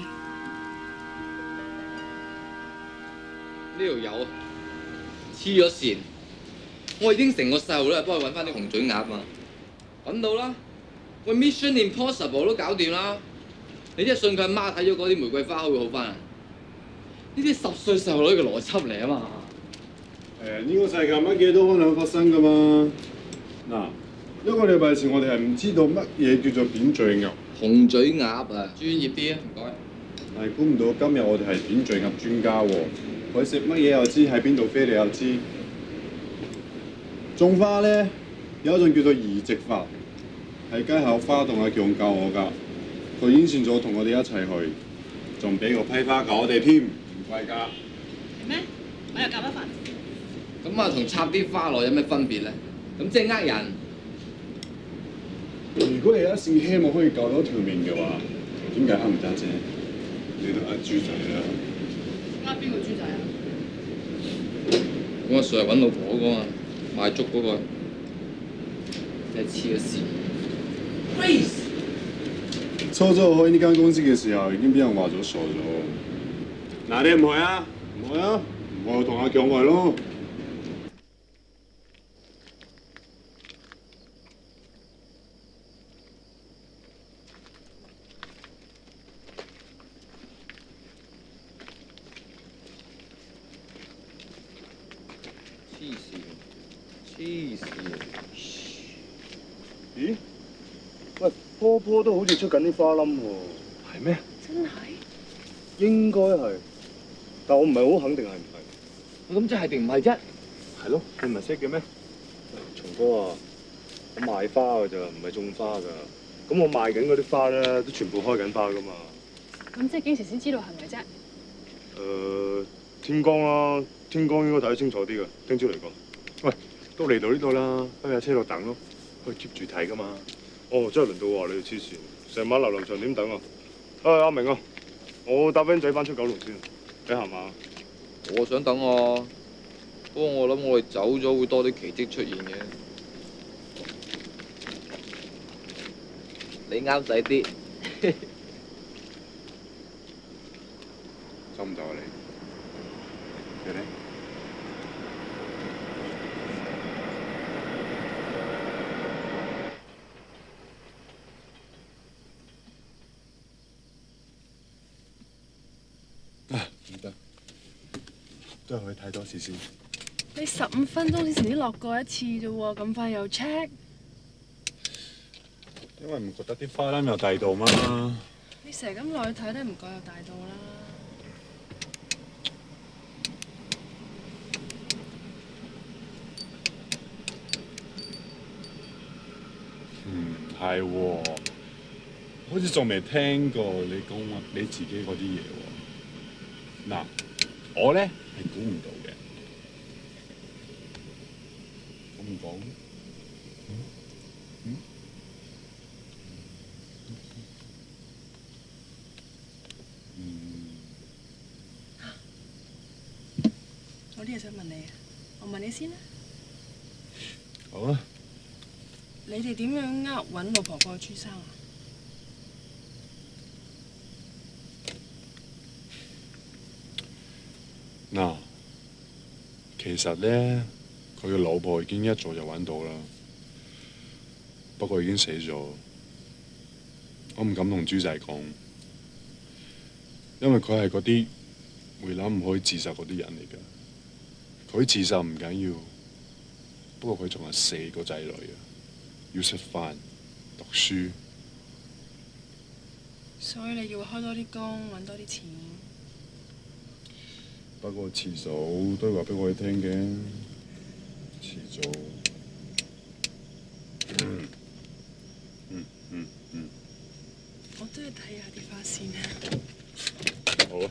Speaker 8: 呢條友黐咗線。 我已經成個細路咧，幫佢揾翻啲紅嘴鴨啊！揾到啦！喂 ，Mission Impossible 都搞掂啦！你真係信佢阿媽睇咗嗰啲玫瑰花會好翻啊？呢啲10歲細路女嘅邏輯嚟啊嘛！
Speaker 4: 呢個世界乜嘢都可能發生噶嘛。嗱，1個禮拜前我哋係唔知道乜嘢叫做扁嘴鴨。
Speaker 8: 紅嘴鴨啊，專業啲啊，唔該。
Speaker 4: 但係估唔到今日我哋係扁嘴鴨專家喎，佢食乜嘢又知，喺邊度飛你又知。 種花咧有一種叫做移植法，係街口花檔阿強教我㗎。佢已經算咗同我哋一齊去，仲俾個批花價我哋添，唔貴㗎。
Speaker 5: 係咩？我又夾一份。
Speaker 8: 咁啊，同插啲花落有咩分別咧？咁即係呃人。
Speaker 4: 如果你一線希望可以救到條命嘅話，點解呃唔得啫？你都呃豬仔啦。
Speaker 5: 呃邊個豬仔啊？
Speaker 8: 咁我成日揾老婆嗰個啊！ 賣粥嗰個真係黐咗線。Grace，
Speaker 4: 初初開呢間公司嘅時候已經俾人話咗傻咗。嗱，你唔去啊？唔去啊？我又同阿強去咯。
Speaker 8: 黐線！
Speaker 3: 咦？喂，波波都好似出緊啲花冧喎。係咩？
Speaker 22: 真係？
Speaker 3: 應該係，但我唔係好肯定係唔係。
Speaker 8: 咁即係定唔係啫？
Speaker 3: 係咯，你唔係識嘅咩？松哥啊，我賣花㗎咋，唔係種花㗎。咁我賣緊嗰啲花咧，都全部開緊花㗎嘛。
Speaker 22: 咁即係幾時先知道係咪啫？
Speaker 3: 天光啦，天光應該睇得清楚啲㗎。聽朝嚟講。喂，都嚟到呢度啦，喺架車度等咯，可以 keep 住睇㗎嘛。哦，真係輪到話你哋黐線，成晚流流長點等啊？阿明啊，我搭 van 仔翻出九龍先，你行嘛？
Speaker 8: 我想等啊，不過我諗我哋走咗會多啲奇蹟出現嘅。你啱使啲。
Speaker 4: 走唔走啊你？你咧？唔得，都係去睇多次先。
Speaker 2: 你15分鐘之前先落過一次啫喎，咁快又 check？
Speaker 4: 因為唔覺得啲花籃有第度嘛。
Speaker 2: 你成日咁落去睇都唔覺有大到啦。
Speaker 4: 係喎，好似仲未聽過你講話你自己嗰啲嘢喎。嗱，我咧係估唔到嘅。咁唔講？
Speaker 2: 我啲嘢想問你啊，我問你先啦。
Speaker 4: 好啊。
Speaker 2: 你哋點樣揾老婆過去朱生啊？
Speaker 4: 嗱，其實咧，佢嘅老婆已經一早就揾到啦，不過已經死咗。我唔敢同豬仔講，因為佢係嗰啲會諗唔可以自殺嗰啲人嚟㗎。佢自殺唔緊要，不過佢仲係4個仔女啊，要食飯、讀書。
Speaker 2: 所以你要開多啲工，揾多啲錢。
Speaker 4: 不過遲早都係話俾我哋聽嘅，遲早。
Speaker 2: 我都要睇下啲花先啊。
Speaker 4: 好啊。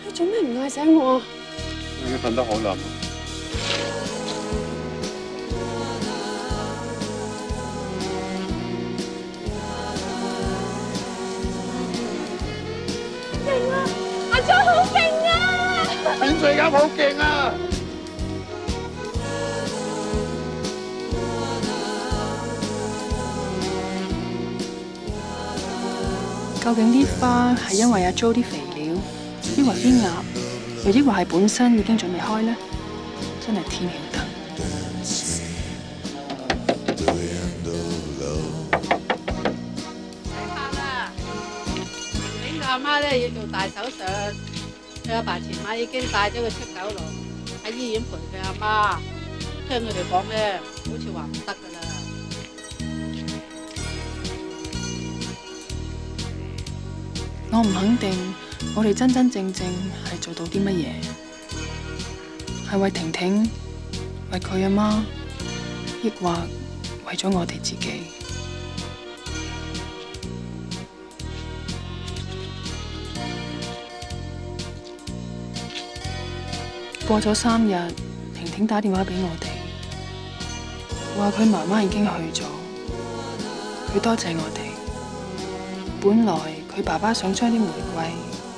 Speaker 22: 你做咩唔嗌醒我？
Speaker 4: 你瞓得好冧。
Speaker 22: 勁啊！阿莊好勁啊！
Speaker 3: 邊最啱好勁啊！
Speaker 2: 究竟啲花係因為阿 Jo 啲肥料，抑或啲鴨，又抑或係本身已經準備開呢？真係天曉得。
Speaker 16: 阿媽咧要做大手術，佢阿爸前晚已經帶咗佢出九龍，喺醫院陪佢阿媽。聽佢哋講咧，好似話唔得噶啦。
Speaker 2: 我唔肯定，我哋真真正正係做到啲乜嘢？係為婷婷，為佢阿媽，抑或為咗我哋自己？過咗3日，婷婷打電話俾我哋，話佢媽媽已經去咗，佢多謝我哋。本來佢爸爸想將啲玫瑰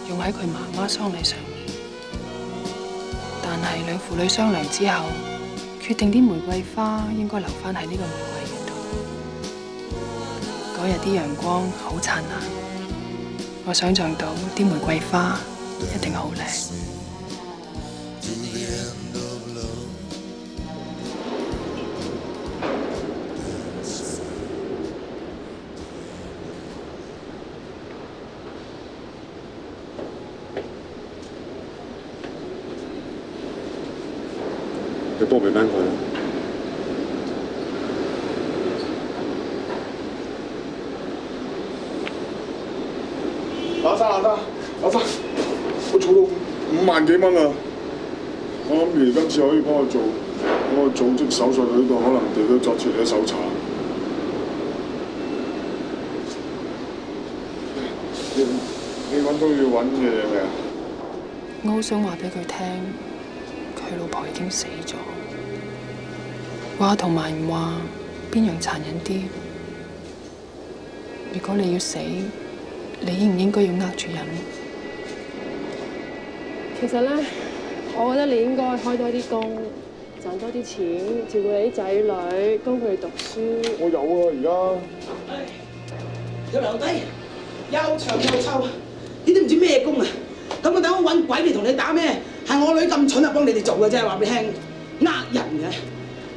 Speaker 2: 用喺佢媽媽喪禮上面，但係兩父女商量之後，決定啲玫瑰花應該留返喺呢個玫瑰園度。嗰日啲陽光好燦爛，我想像到啲玫瑰花一定好靚。
Speaker 4: 你幫我俾翻佢啦。
Speaker 3: 阿生，我儲到5萬幾蚊啊！我諗住今次可以幫我做嗰個組織手術嗰度，可能地區作設你嘅手冊。你揾到要揾嘅嘢未啊？
Speaker 2: 我好想話俾佢聽，佢老婆已經死咗。話同埋唔話，邊樣殘忍啲？如果你要死，你應唔應該要呃住人？
Speaker 22: 其實咧，我覺得你應該開多啲工，賺多啲錢，照顧你啲仔女，供佢哋讀書。
Speaker 3: 我有啊，而家。
Speaker 18: 條樓梯又長又臭，呢啲唔知咩工啊！咁我等我揾鬼嚟同你打咩？係我女咁蠢啊，幫你哋做嘅啫，話俾你聽，呃人嘅。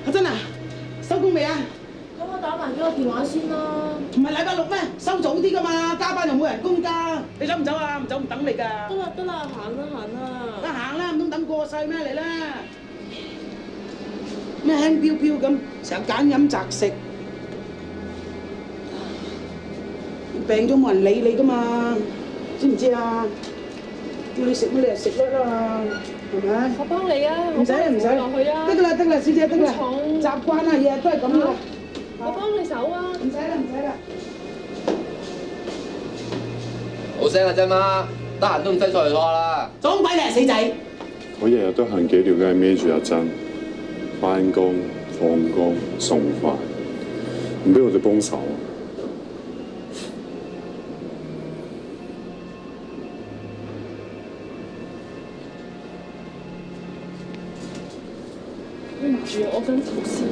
Speaker 18: 阿珍啊，收工未啊？
Speaker 22: 咁我打埋幾個電話先啦。
Speaker 18: 唔係禮拜六咩？收早啲噶嘛，加班又冇人工加。你走唔走啊？唔走唔等你㗎。
Speaker 22: 得啦，行啦。
Speaker 18: 行啦，唔通等過世咩嚟啦？咩輕飄飄咁，成日揀飲擇食，病咗冇人理你㗎嘛？知唔知啊？叫你食乜你就食乜啦，係咪？
Speaker 22: 我幫你啊！
Speaker 18: 唔使
Speaker 22: 落去啊！
Speaker 18: 得啦，小姐得啦，
Speaker 22: 重
Speaker 18: 習慣啦，日日都係咁啦。
Speaker 22: 我幫你手啊！
Speaker 18: 唔使啦。
Speaker 8: 好聲啊，真媽，得閒都唔使再嚟拖啦。
Speaker 18: 裝鬼你係死仔！
Speaker 4: 我日日都行幾條街孭住阿珍，翻工、放工、送飯，唔俾我哋幫手啊！
Speaker 22: 對唔住，我想走先。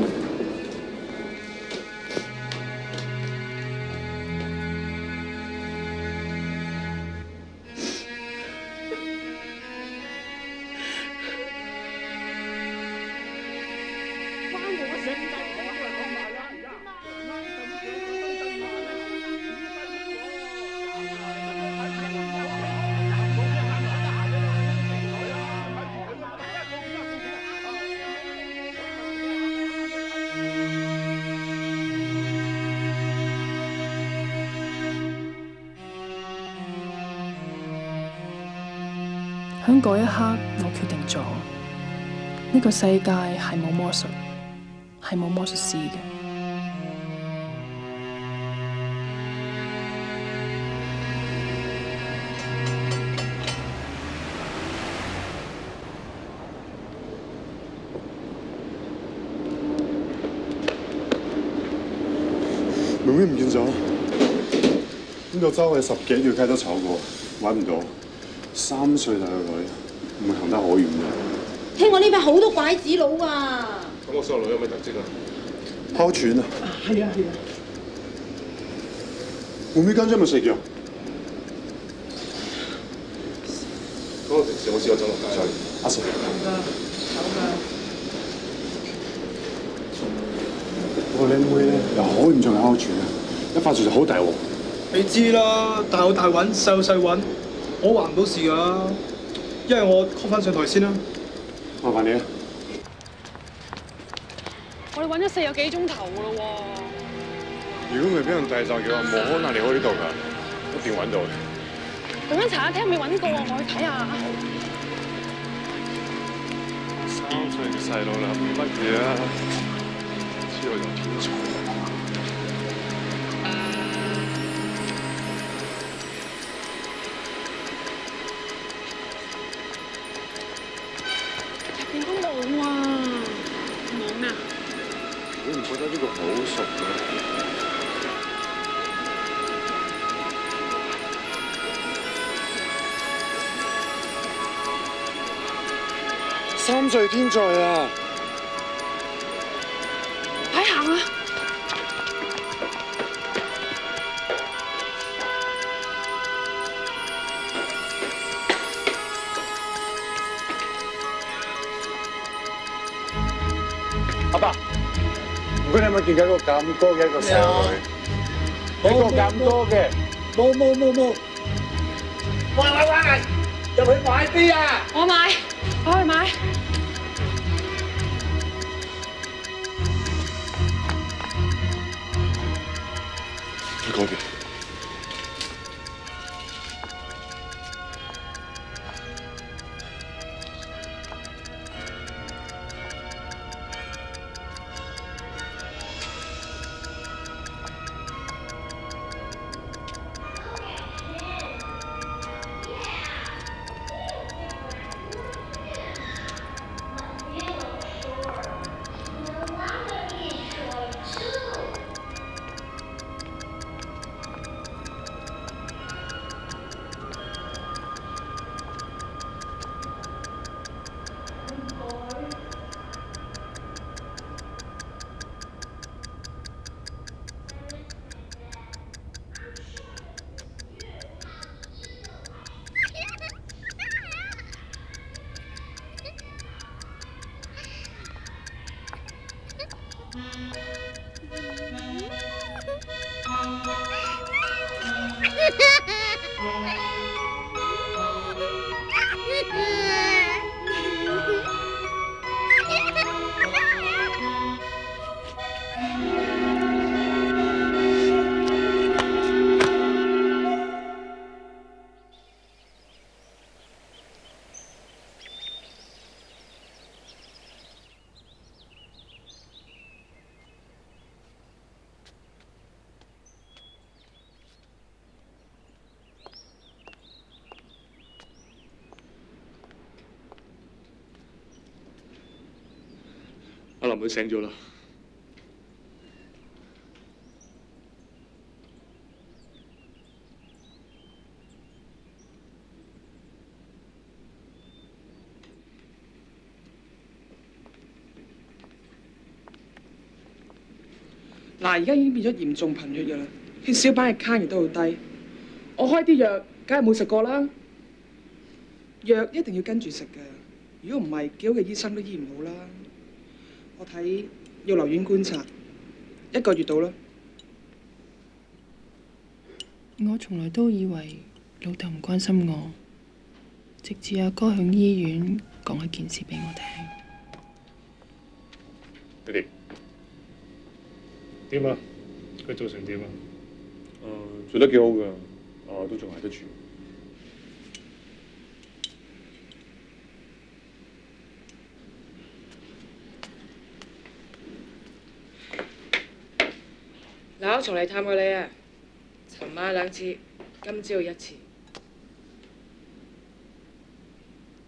Speaker 2: 喺嗰一刻，我決定咗，呢個世界係冇魔術，係冇魔術師嘅。
Speaker 4: 妹妹唔見咗，呢個周圍10幾條街都炒過，揾唔到。3歲大個女，唔會行得好遠嘅。
Speaker 20: 聽講呢邊好多拐子佬啊！
Speaker 14: 咁我細路女有咩特徵啊？
Speaker 4: 哮喘啊！
Speaker 18: 係啊。
Speaker 4: 妹妹間有冇食藥？
Speaker 14: 嗰個平時我試過走落街。
Speaker 4: 阿 Sir。個靚妹咧又好嚴重嘅哮喘啊！一發作就好大鑊。
Speaker 23: 你知啦，大有大揾，細有細揾。我話唔到事㗎，因為我 call 翻上台先啦。
Speaker 4: 麻煩你啊！
Speaker 22: 我哋揾咗40幾鐘頭㗎咯喎。
Speaker 4: 如果唔係俾人遞就嘅話，冇可能離開呢度㗎，一定揾到嘅。
Speaker 22: 陣間查下睇下未揾過，我去睇下。
Speaker 4: 3歲嘅細路啦，乜嘢啊？知道就天才。你唔覺得呢個好熟咩？三歲天才啊！
Speaker 2: 快行啊！
Speaker 4: 阿爸，唔該，你有冇見過一個咁高嘅一個細路女？一個咁高嘅，
Speaker 18: 冇。喂，入去買飛啊！
Speaker 2: 我去買。
Speaker 4: 喺嗰邊。
Speaker 6: 阿林佢醒咗啦。
Speaker 18: 嗱，而家已經變咗嚴重貧血㗎啦，血小板嘅卡亦都好低。我開啲藥，梗係冇食過啦。藥一定要跟住食㗎，如果唔係，幾好嘅醫生都醫唔好啦。我睇要留院觀察1個月到啦。
Speaker 2: 我從來都以為老豆唔關心我，直至阿哥向醫院講一件事俾我聽。
Speaker 3: 你哋點啊？佢做成點啊？
Speaker 14: 做得幾好㗎，都仲捱得住。
Speaker 18: 嗱，我從嚟探過你啊，尋晚2次，今朝1次。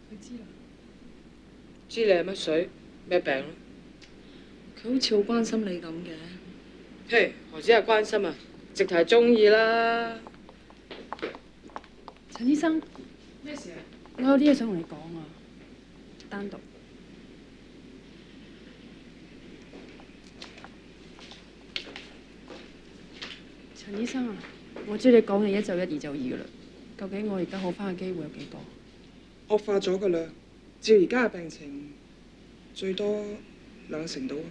Speaker 18: 佢知啦。知你係乜水，咩病咯？佢好似好關心你咁嘅。嘿，何止係關心啊，直頭係中意啦。
Speaker 5: 陳醫生，
Speaker 18: 咩事啊？
Speaker 5: 我有啲嘢想同你講啊，單獨。陳醫生啊，我知你講嘅1就1，2就2噶啦。究竟我而家好翻嘅機會有幾多？
Speaker 18: 惡化咗㗎啦，照而家嘅病情，最多2成到。
Speaker 5: OK。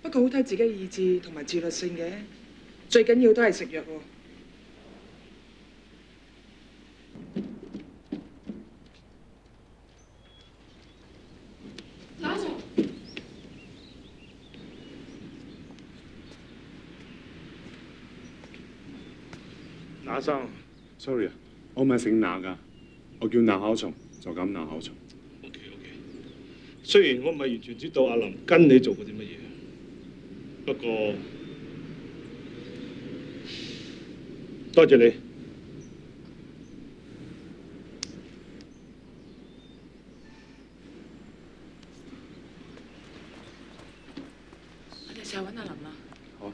Speaker 18: 不過好睇自己意志同埋自律性嘅，最緊要都係食藥喎。
Speaker 3: 那生
Speaker 4: ，sorry 啊，我唔係姓那㗎，我叫那考松，就咁那考松。
Speaker 12: OK。雖然我唔係完全知道阿林跟你做過啲乜嘢，不過多謝你。
Speaker 18: 我哋就揾阿林啦。
Speaker 4: 好。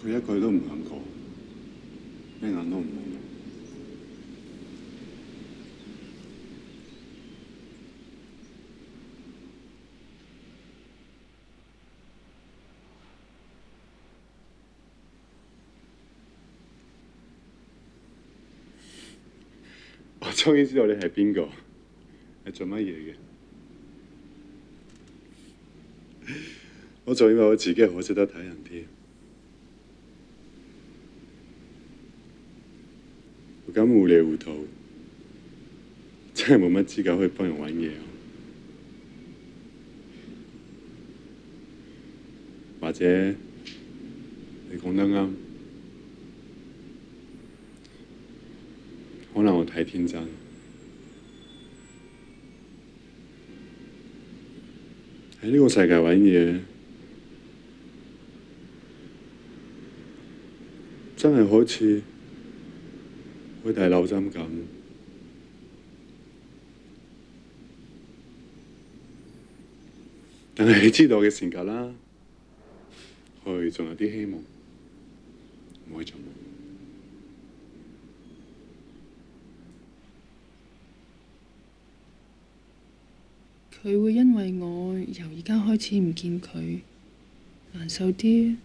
Speaker 4: 佢一句都唔肯講，咩眼都唔望。我終於知道你係邊個，係做乜嘢嘅。我仲以為我自己好識得睇人添。我咁糊里糊塗，真係冇乜資格可以幫人揾嘢。或者你講得啱，可能我太天真。喺呢個世界揾嘢，真係好似去睇流針咁。但係你知道嘅時間啦，去仲有啲希望，唔可以做夢。
Speaker 2: 佢會因為我由而家開始唔見佢難受啲，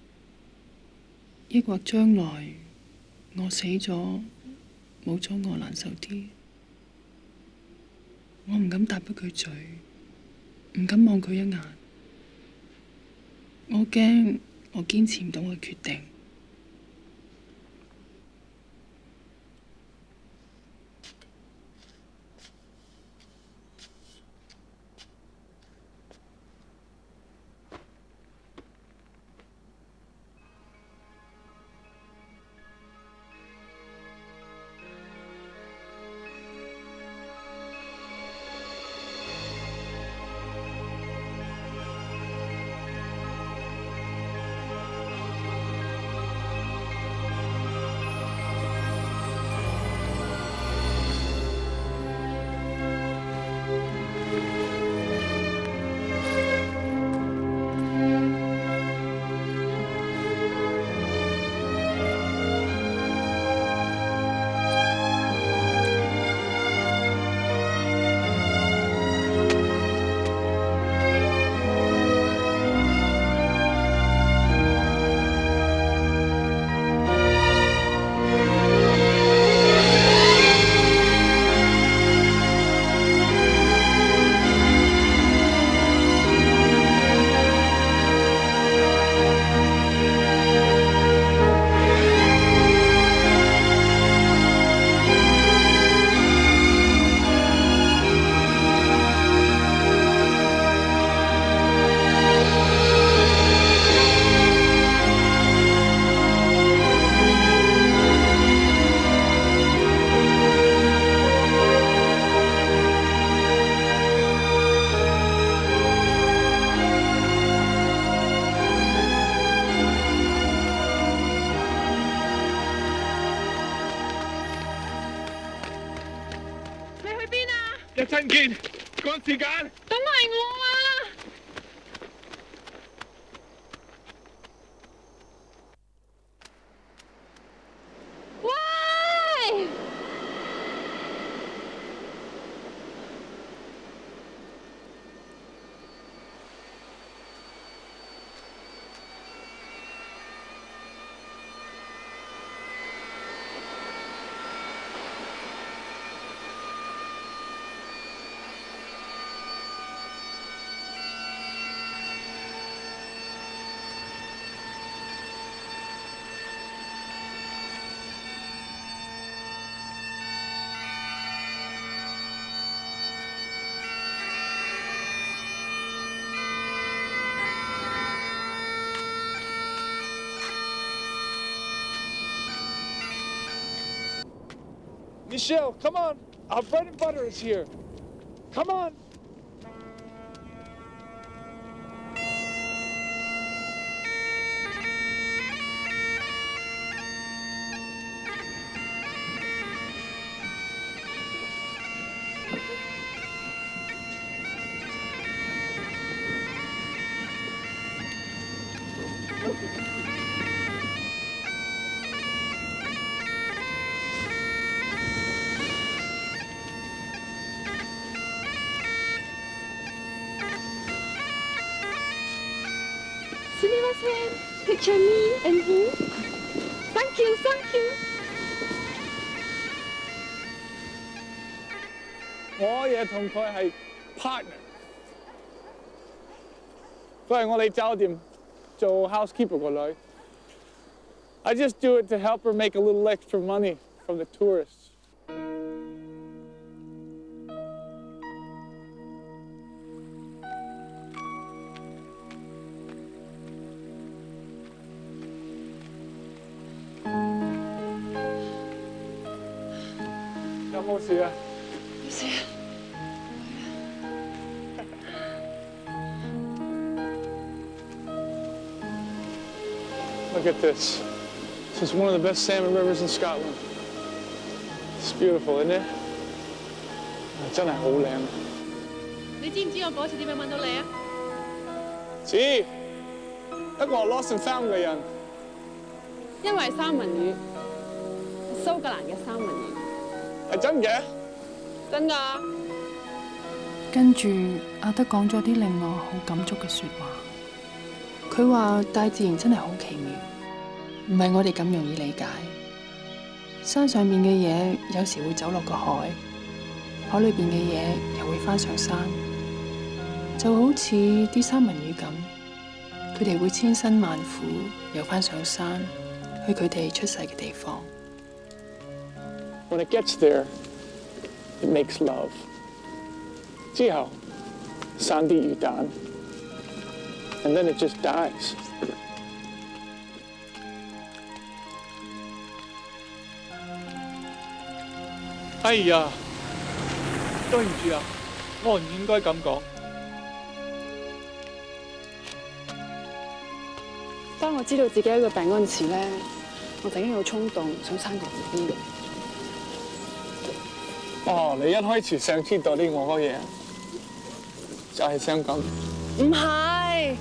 Speaker 2: 抑或將來我死咗冇咗我難受啲？我唔敢答不佢嘴，唔敢望佢一眼，我驚我堅持唔到我決定。
Speaker 12: 一陣見，趕時間。
Speaker 5: 等埋我啊！喂！Michelle,
Speaker 12: come on. Our bread and butter is here. Come on.
Speaker 22: picture me and him? Thank you, thank you.
Speaker 12: 我亦同佢係 partner， 佢係我哋酒店做 housekeeper 個女。I just do it to help her make a little extra money from the tourists. 有冇事啊？
Speaker 22: 冇事啊。
Speaker 12: Look at this. This is one of the best salmon rivers in Scotland. It's beautiful, isn't it? 真係好靚。
Speaker 5: 你知唔知我嗰次點樣揾到你啊？
Speaker 12: 知，一個 lost and found 嘅人。
Speaker 5: 因為三文魚，蘇格蘭嘅三文魚。
Speaker 12: 係真嘅？
Speaker 5: 真㗎。
Speaker 2: 跟住阿德講咗啲令我好感觸嘅説話。佢話大自然真係好奇妙，唔係我哋咁容易理解。山上面嘅嘢有時會走落個海，海裏邊嘅嘢又會翻上山，就好似啲三文魚咁，佢哋會千辛萬苦游翻上山，去佢哋出世嘅地方。
Speaker 12: When it gets there, it makes love. 之後生啲魚蛋 ，and then it just dies. 哎呀，對唔住啊，我唔應該咁講。
Speaker 5: 當我知道自己有一個病嗰陣時咧，我曾經有衝動想生個 BB。
Speaker 12: 哦，你一開始想知道啲我嘅嘢，就係想咁。
Speaker 5: 唔係。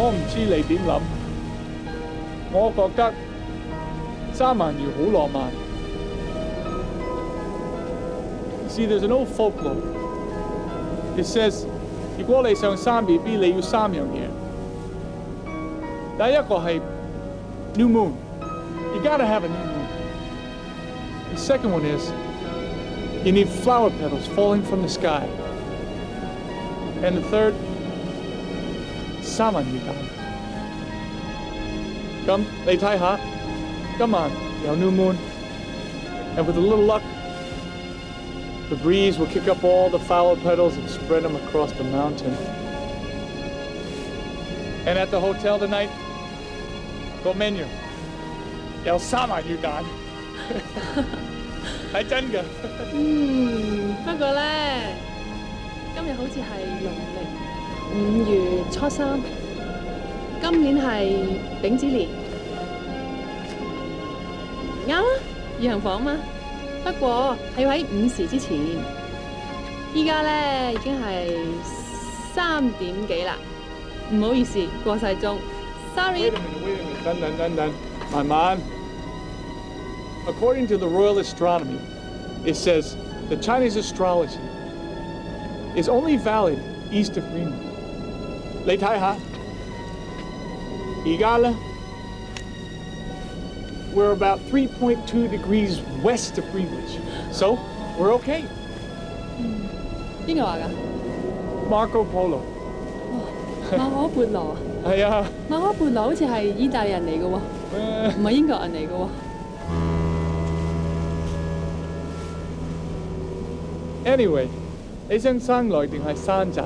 Speaker 12: 我唔知你點諗，我覺得三文魚好浪漫。See, there's an old folklore. It says, 如果你想生 BB， 你要三樣嘢。第一個係 new moon. You gotta have a new moon. The second one is, you need flower petals falling from the sky. And the third, 三文魚蛋。咁你睇下，今晚有 new moon, and with a little luck, the breeze will kick up all the flower petals and spread them across the mountain. And at the hotel tonight, 個 menu 有三文魚蛋，係真㗎。
Speaker 5: 不過咧，今日好似係農曆5月初3，今年係丙子年，啱啊，馀行房嘛。不過係要喺5時之前，依家咧已經係3點幾啦，唔好意思，過晒鐘 ，sorry。
Speaker 12: 等，慢慢。According to the Royal Astronomy, it says the Chinese astrology is only valid east of Greenwich. 你睇下，而家咧 we're about 3.2 degrees west of Greenwich, so we're okay.
Speaker 5: 邊個話㗎
Speaker 12: Marco Polo.
Speaker 5: 馬可波羅。
Speaker 12: 係啊。
Speaker 5: 馬可波羅好似係意大利人嚟嘅喎，唔係英國人嚟嘅喎。
Speaker 12: Anyway, 你想生女定係生仔？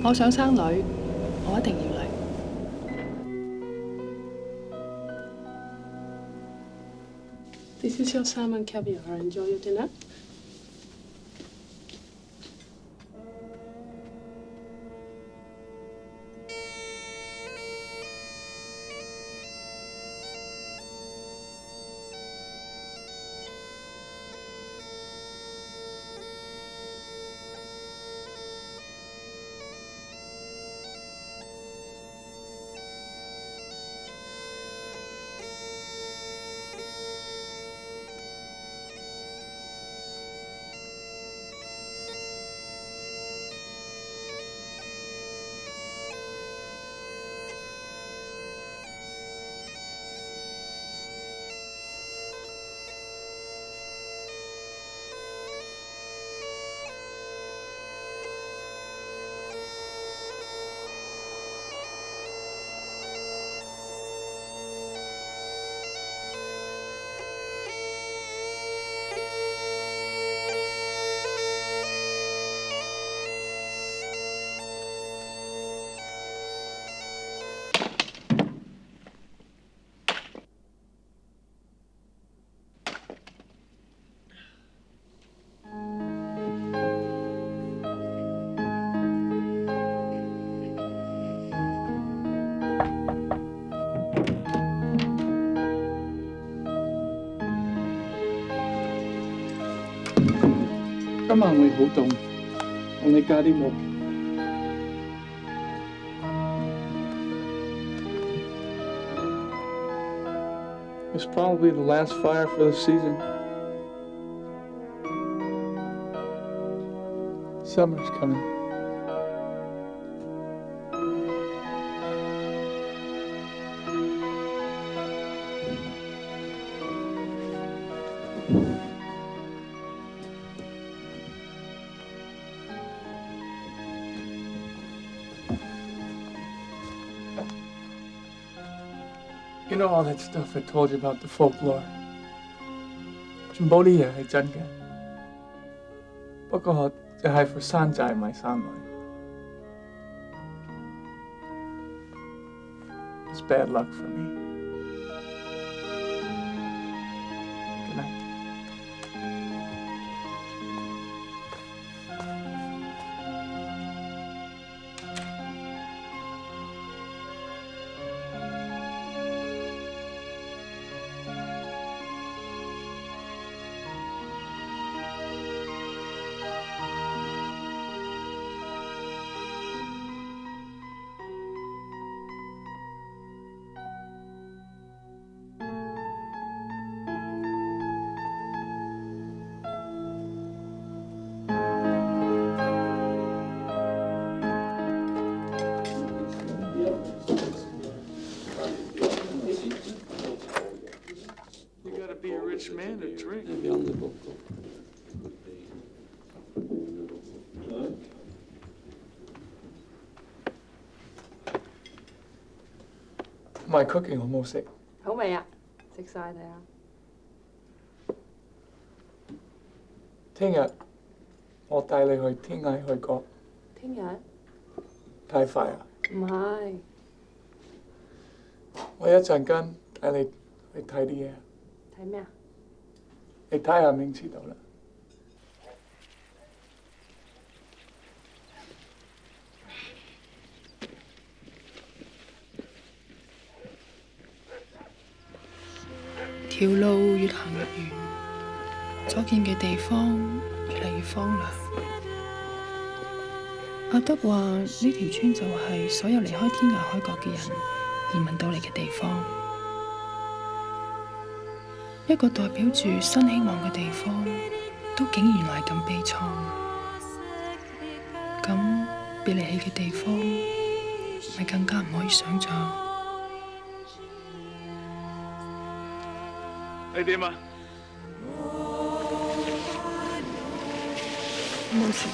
Speaker 2: 我想生女，我一定要嚟。
Speaker 5: This is your salmon caviar. Enjoy your dinner.
Speaker 23: 今晚會好凍，同你加啲木。It's probably the last fire for the season. Summer's coming. You know all that stuff I told you about the folklore. 全部啲嘢係真嘅，不過就係副山寨唔係山女。It's bad luck for me. Good night. Be a rich man to drink. My cooking 好唔好食？
Speaker 5: 好味啊！食晒你啊！
Speaker 23: 聽日我帶你去天涯海角。
Speaker 5: 聽日？
Speaker 23: 太快啊！
Speaker 5: 唔係。
Speaker 23: 我一陣間帶你去睇啲嘢。
Speaker 5: 睇咩啊？
Speaker 23: 你睇下名次到啦。
Speaker 2: 條路越行越遠，所見嘅地方越嚟越荒涼。阿德話：呢條村就係所有離開天涯海角嘅人移民到嚟嘅地方。一個代表住新希望嘅地方，都竟然係咁悲愴。咁別離棄嘅地方，咪更加唔可以想像。
Speaker 23: 你點啊？
Speaker 2: 冇事。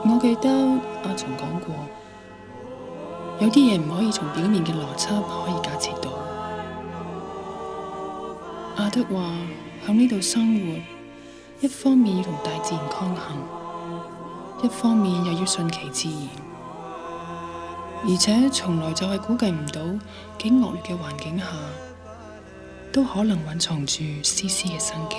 Speaker 2: 我記得阿松講過，有啲嘢唔可以從表面嘅邏輯可以假設到。阿德話喺呢度生活，一方面要同大自然抗衡，一方面又要順其自然，而且從來就係估計唔到幾惡劣嘅環境下，都可能蘊藏住絲絲嘅生機。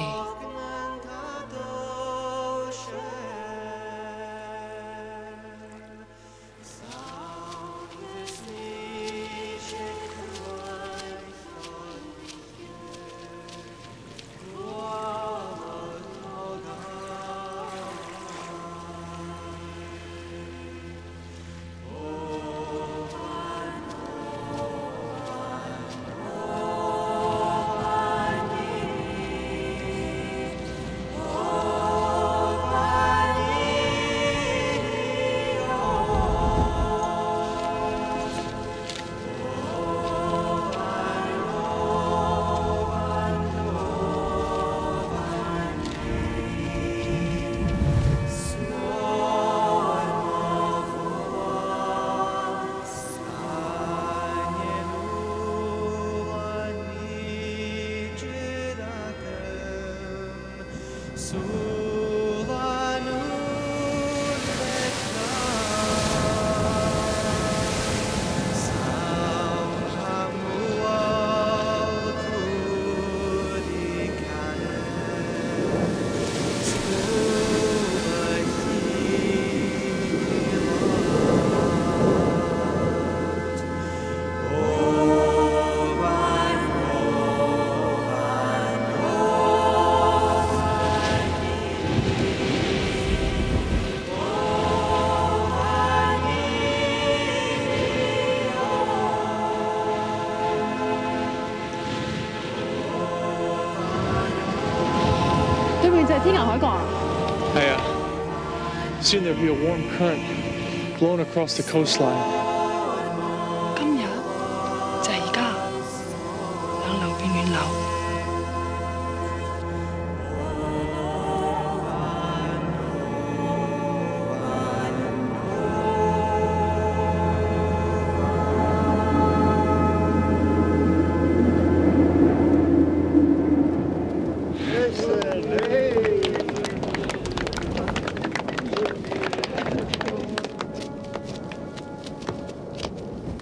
Speaker 5: 就係天涯海角啊？
Speaker 12: 係啊。Soon there'll be a warm current blown across the coastline.
Speaker 2: 今日就係而家，冷流變暖流。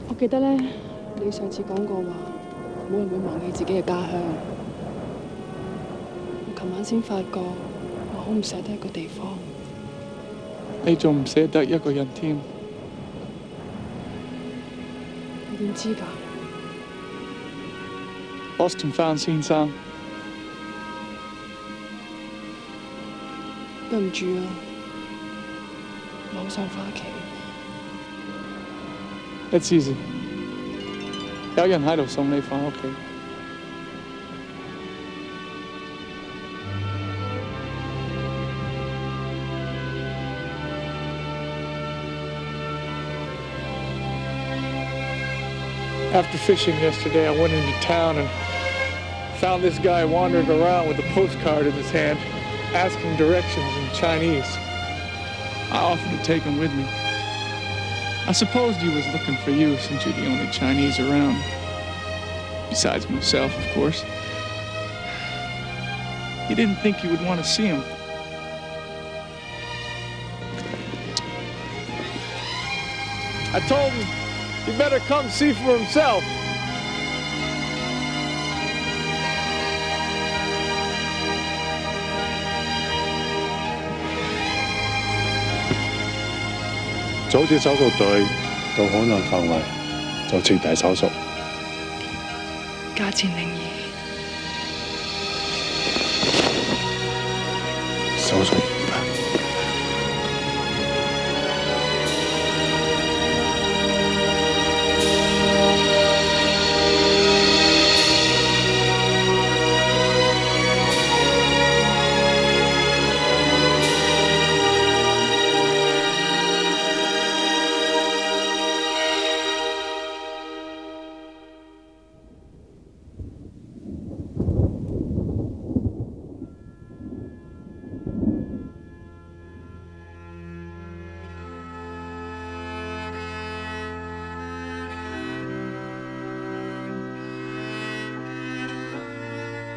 Speaker 5: 我記得咧，你上次講過話，冇人會忘記自己嘅家鄉。我琴晚先發覺，我好唔捨得一個地方。
Speaker 12: 你仲唔捨得一個人添？
Speaker 5: 你點知㗎
Speaker 12: ？Lost and Found 先生。
Speaker 5: 對唔住啊，我好想返屋企。
Speaker 12: It's easy。有人喺度送你返屋企。After fishing yesterday, I went into town and found this guy wandering around with a postcard in his hand, asking directions in Chinese. I offered to take him with me. I supposed he was looking for you since you're the only Chinese around. Besides myself, of course. He didn't think you would want to see him. I told him he better come see for himself.
Speaker 4: 早啲手術隊到海南範圍就徹底手術。
Speaker 2: 價錢靈異。
Speaker 4: 手術完畢。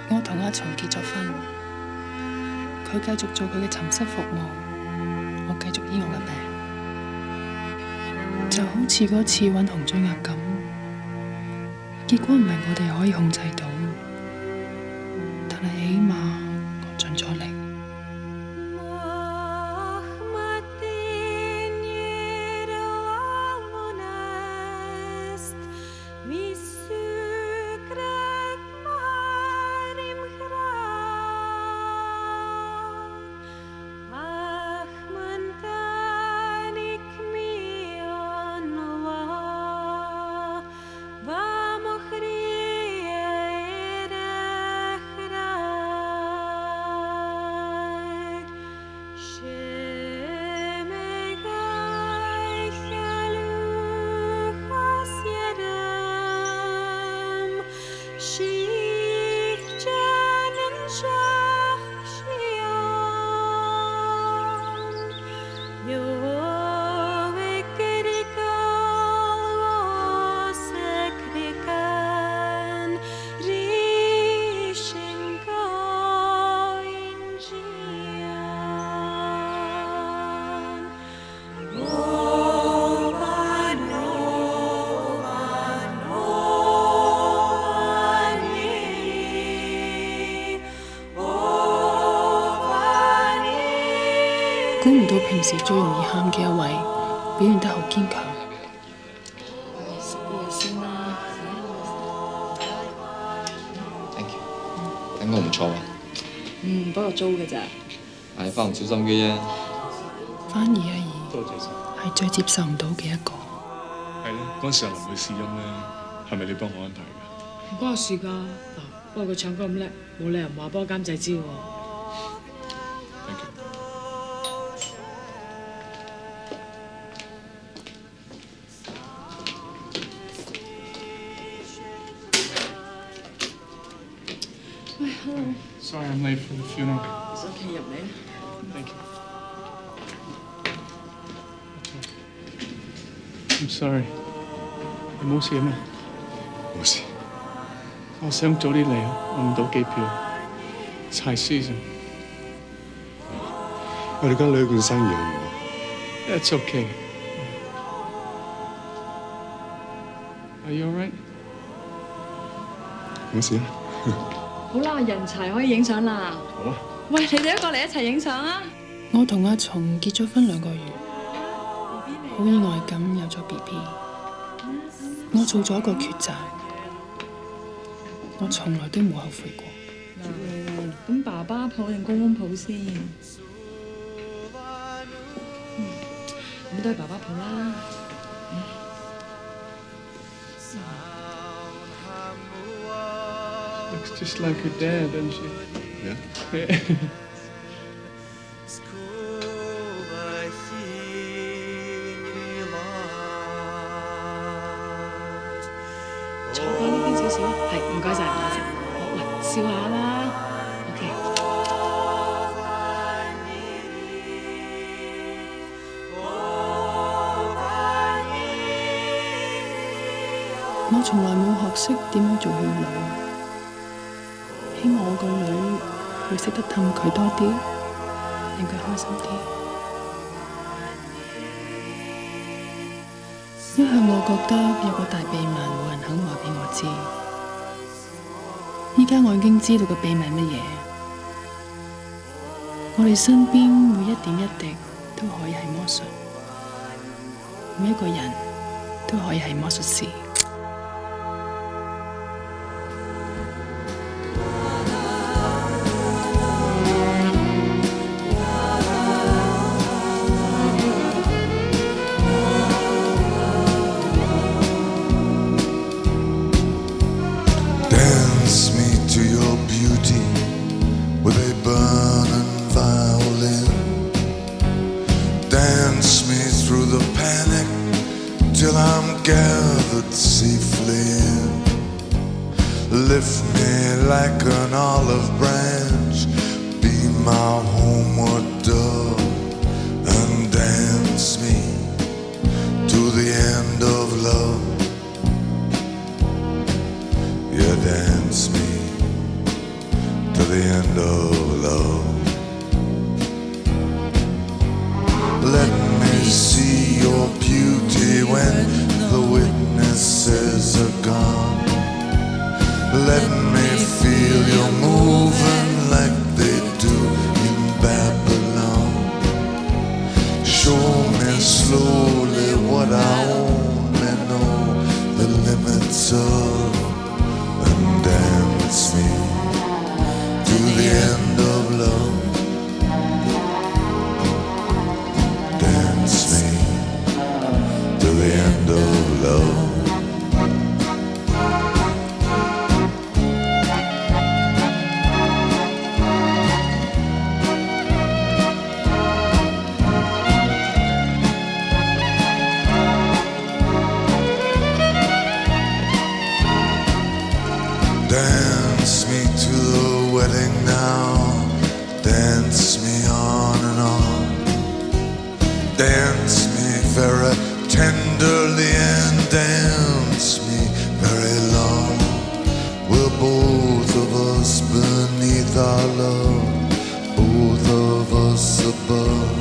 Speaker 2: 我同阿松結咗婚，佢繼續做佢嘅尋室服務，我繼續醫我嘅病，就好似嗰次揾紅嘴鴨咁，結果唔係我哋可以控制到，但係起碼我盡咗力。估唔到平時最容易喊嘅一位，表現得好堅強。
Speaker 5: 食嘢先啦。
Speaker 8: Thank you。感覺唔錯啊。
Speaker 5: 不過租嘅咋。
Speaker 8: 係翻唔少心機啫。
Speaker 2: 反而阿姨
Speaker 12: 多謝晒。
Speaker 2: 係最接受唔到嘅一個。
Speaker 12: 係咧，嗰陣時阿林去試音咧，係咪你幫我安排㗎？
Speaker 1: 唔關我事㗎。嗱，不過佢唱歌咁叻，冇理由唔話幫監製知喎。
Speaker 22: Hello.
Speaker 12: Sorry I'm late for the funeral.
Speaker 22: It's okay,入嚟。
Speaker 12: Thank you. I'm sorry. 你冇事咩？
Speaker 4: 冇事。
Speaker 12: 我想早啲嚟，揾唔到機票。It's high season.
Speaker 4: 我哋間旅館生意好唔好
Speaker 12: That's okay. Are you alright?
Speaker 4: 冇事啊。
Speaker 22: 好啦，人齊可以影相啦。
Speaker 4: 好啊。
Speaker 22: 喂，你哋一個嚟一齊影相啊！
Speaker 2: 我同阿松結咗婚2個月，好意外咁有咗 BB。我做咗一個抉擇，我從來都冇後悔過。
Speaker 22: 咁爸爸抱定公公抱先？咁都係爸爸抱啦。
Speaker 12: Looks just like her dad, doesn't she?
Speaker 4: Yeah.
Speaker 22: 坐過呢邊少少，係唔該晒，唔該晒。好，喂，笑下啦。OK。
Speaker 2: 我從來冇學識點樣做勸女，希望我個女會識得氹佢多啲，令佢開心啲。一向我覺得有個大秘密冇人肯話俾我知，依家我已經知道個秘密乜嘢。我哋身邊每一點一滴都可以係魔術，每一個人都可以係魔術師。
Speaker 1: Dance me to your beauty with a burning violin. Dance me through the panic till I'm gathered safely in. Lift me like an olive branch, be my homeward dove, and dance me to the end of love. Yeah, dance me to the end of love. Let me see your beauty when the witnesses are gone. Let me feel you moving like they do in Babylon. Show me slowly what I only know the limits of. Dance me to the end of love. Dance me to the end of love. Dance me to the wedding now. Dance me on and on. Dance me very tenderly and dance me very long. We're both of us beneath our love, both of us above.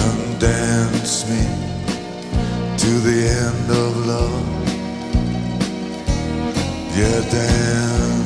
Speaker 1: And dance me to the end of love. Yeah, dance